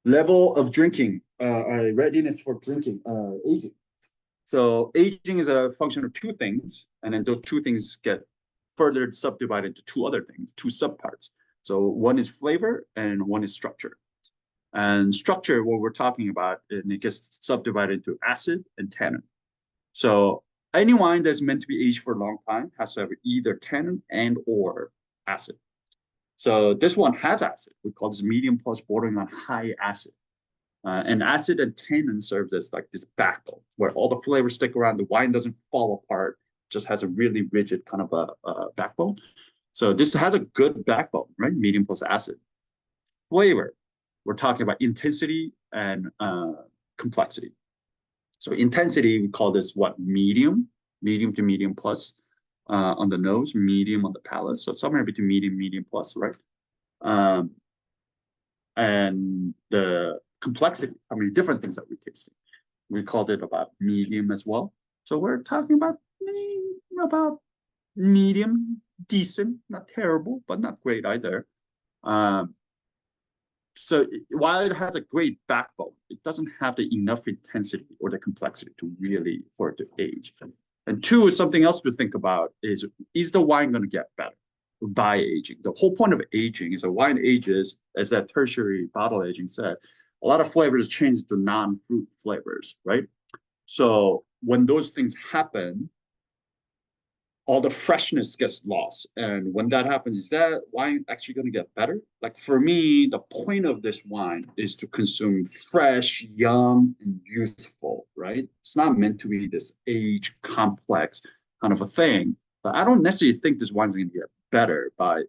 Level of drinking, readiness for drinking, aging. So aging is a function of two things, and then those two things get further subdivided into two other things, two subparts. So one is flavor and one is structure. And structure, what we're talking about, and it gets subdivided into acid and tannin. So any wine that's meant to be aged for a long time has to have either tannin and or acid. So this one has acid. We call this medium plus bordering on high acid. And acid and tannin serve as like this backbone where all the flavors stick around. The wine doesn't fall apart, just has a really rigid kind of a backbone. So this has a good backbone, right? Medium plus acid. Flavor, we're talking about intensity and complexity. So intensity, we call this what? Medium to medium plus on the nose, medium on the palate. So somewhere between medium plus, right? And the complexity, how many different things that we're tasting. We called it about medium as well. So we're talking about medium, decent, not terrible, but not great either. So while it has a great backbone, it doesn't have the enough intensity or the complexity to really for it to age. And two, something else to think about is the wine going to get better by aging? The whole point of aging is a wine ages, as that tertiary bottle aging said, a lot of flavors change to non-fruit flavors, right? So when those things happen, all the freshness gets lost. And when that happens, is that wine actually going to get better? Like for me, the point of this wine is to consume fresh, young, and youthful, right? It's not meant to be this age complex kind of a thing. But I don't necessarily think this wine is going to get better by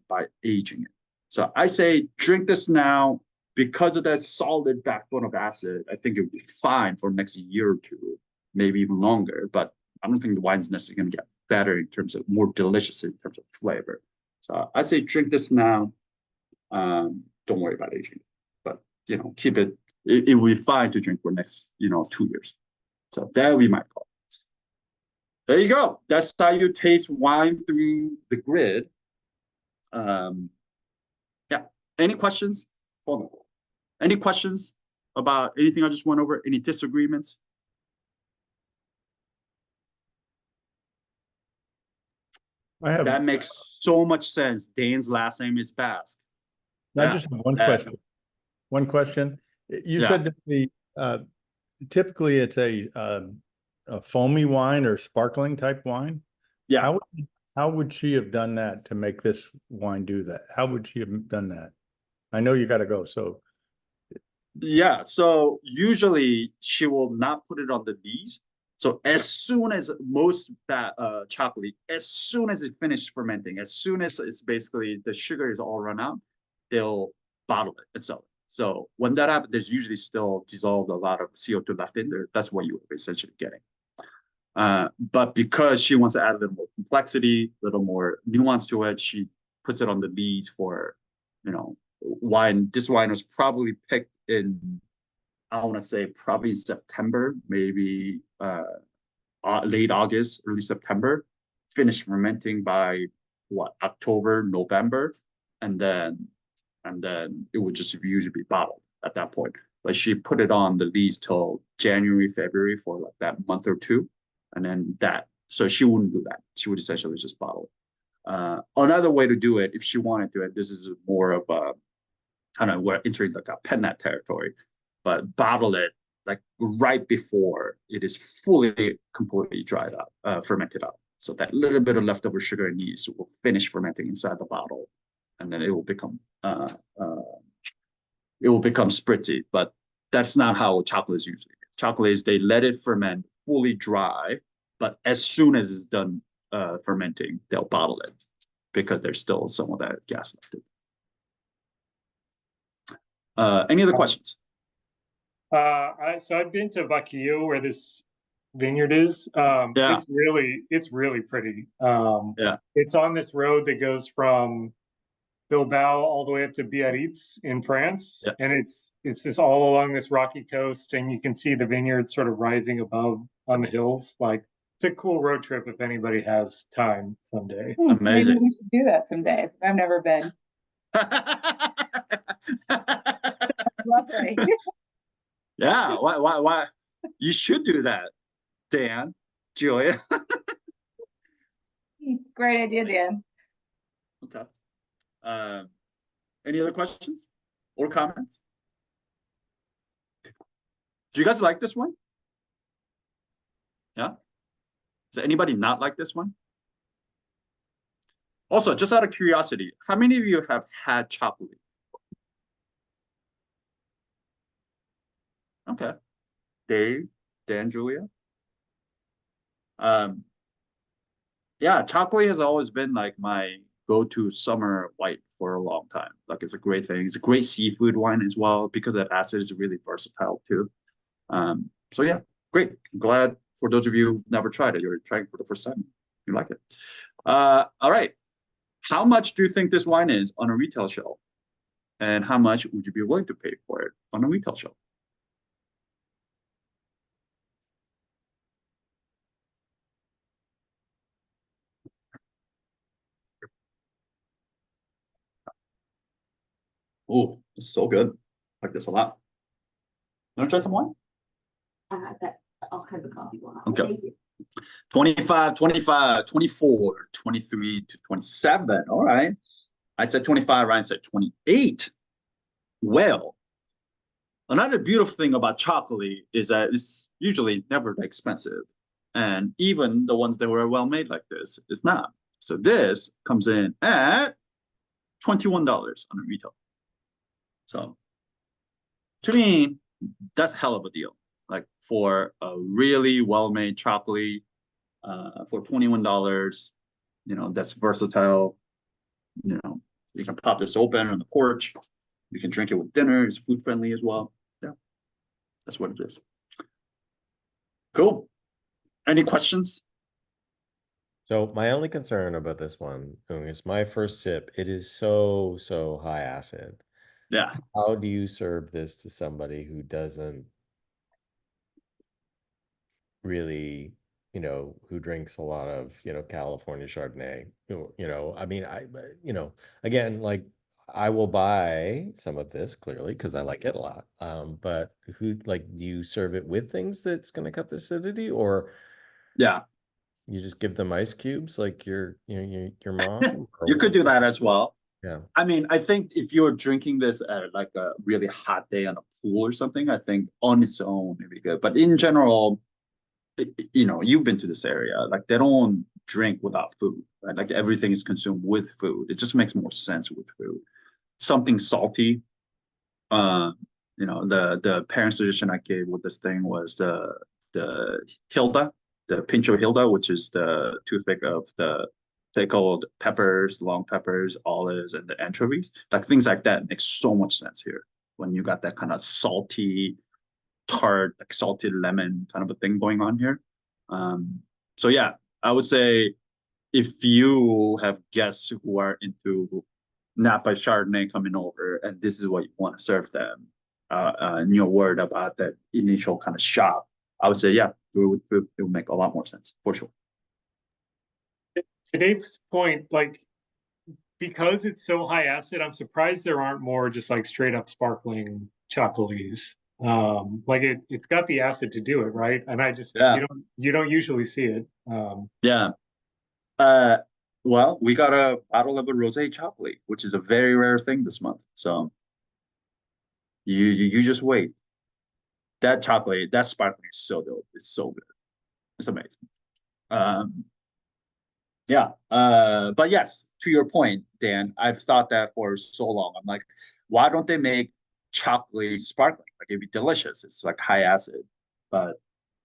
aging it. So I say drink this now because of that solid backbone of acid. I think it would be fine for the next year or two, maybe even longer. But I don't think the wine's necessarily going to get better in terms of more delicious in terms of flavor. So I say drink this now. Don't worry about aging, but keep it. It will be fine to drink for next 2 years. So that would be my call. There you go. That's how you taste wine through the grid. Yeah. Any questions? Hold on. Any questions about anything I just went over? Any disagreements? That makes so much sense. Dane's last name is Basque. I just have one question. One question. You said that the typically it's a foamy wine or sparkling type wine. Yeah. How would she have done that to make this wine do that? How would she have done that? I know you got to go. So. Yeah. So usually she will not put it on the lees. So as soon as chocolate, as soon as it finishes fermenting, as soon as it's basically the sugar is all run out, they'll bottle it and sell it. So when that happens, there's usually still dissolved a lot of CO2 left in there. That's what you're essentially getting. But because she wants to add a little more complexity, a little more nuance to it, she puts it on the lees for, wine. This wine was probably picked in, I want to say probably September, maybe late August, early September, finished fermenting by October, November, and then it would just usually be bottled at that point. But she put it on the lees till January, February for like that month or two, and then so she wouldn't do that. She would essentially just bottle it. Another way to do it, if she wanted to, this is more of a kind of we're entering like a penat territory, but bottle it like right before it is fully completely dried out, fermented out. So that little bit of leftover sugar and yeast will finish fermenting inside the bottle, and then it will become spritzy. But that's not how chocolate is usually. Chocolate is they let it ferment fully dry, but as soon as it's done fermenting, they'll bottle it because there's still some of that gas left in. Any other questions? So I've been to Baquillo where this vineyard is. It's really pretty. It's on this road that goes from Bilbao all the way up to Biarritz in France, and it's just all along this rocky coast, and you can see the vineyard sort of rising above on the hills. Like it's a cool road trip if anybody has time someday. Amazing. Maybe we should do that someday. I've never been. Lovely. Yeah, why? You should do that, Dan, Julia. Great idea, Dan. Okay. Any other questions or comments? Do you guys like this one? Yeah? Does anybody not like this one? Also, just out of curiosity, how many of you have had chocolate? Okay. Dave, Dan, Julia. Yeah, chocolate has always been like my go-to summer white for a long time. Like it's a great thing. It's a great seafood wine as well because that acid is really versatile too. So yeah, Great. I'm glad for those of you who've never tried it, you're trying for the first time. You like it. All right. How much do you think this wine is on a retail shelf? And how much would you be willing to pay for it on a retail shelf? Oh, it's so good. I like this a lot. You want to try some wine? I'll have a coffee one. Okay. Thank you. 25, 25, 24, 23 to 27. All right. I said 25, Ryan said 28. Well, another beautiful thing about chocolate is that it's usually never that expensive. And even the ones that were well made like this, it's not. So this comes in at $21 on a retail. So to me, that's a hell of a deal. Like for a really well-made chocolate for $21, you know, that's versatile. You know, you can pop this open on the porch. You can drink it with dinner. It's food friendly as well. Yeah, that's what it is. Cool. Any questions? So my only concern about this one is my first sip. It is so high acid. Yeah. How do you serve this to somebody who doesn't really, you know, who drinks a lot of, you know, California Chardonnay? You know, I mean, you know, again, like I will buy some of this clearly because I like it a lot. But who, like, do you serve it with things that's going to cut the acidity, or Yeah, you just give them ice cubes like your mom? you could do that as well. Yeah. I mean, I think if you're drinking this at like a really hot day on a pool or something, I think on its own it'd be good. But in general, you know, you've been to this area, like they don't drink without food, right? Like everything is consumed with food. It just makes more sense with food. Something salty. You know, the parent suggestion I gave with this thing was the Hilda, the pincho Hilda, which is the toothpick of the pickled peppers, long peppers, olives, and the anchovies. Like things like that makes so much sense here when you got that kind of salty, tart, like salted lemon kind of a thing going on here. So yeah, I would say if you have guests who are into Napa Chardonnay coming over and this is what you want to serve them, and you're worried about that initial kind of shock, I would say, yeah, it would make a lot more sense for sure. To Dave's point, like, because it's so high acid, I'm surprised there aren't more just like straight up sparkling chocolates. Like it's got the acid to do it, right? And I just you don't usually see it. Yeah. Well, we got a bottle of a rosé chocolate, which is a very rare thing this month. So you just wait. That chocolate, that sparkling is so dope. It's so good. It's amazing. Yeah. But yes, to your point, Dan, I've thought that for so long. I'm like, why don't they make chocolate sparkling? Like it'd be delicious. It's like high acid, but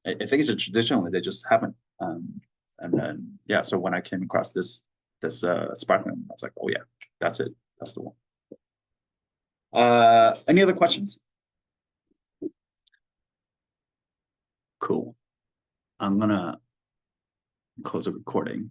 I think it's a traditionally they just haven't. And then yeah, so when I came across this sparkling, I was like, oh yeah, that's it. That's the one. Any other questions? Cool. I'm gonna close the recording.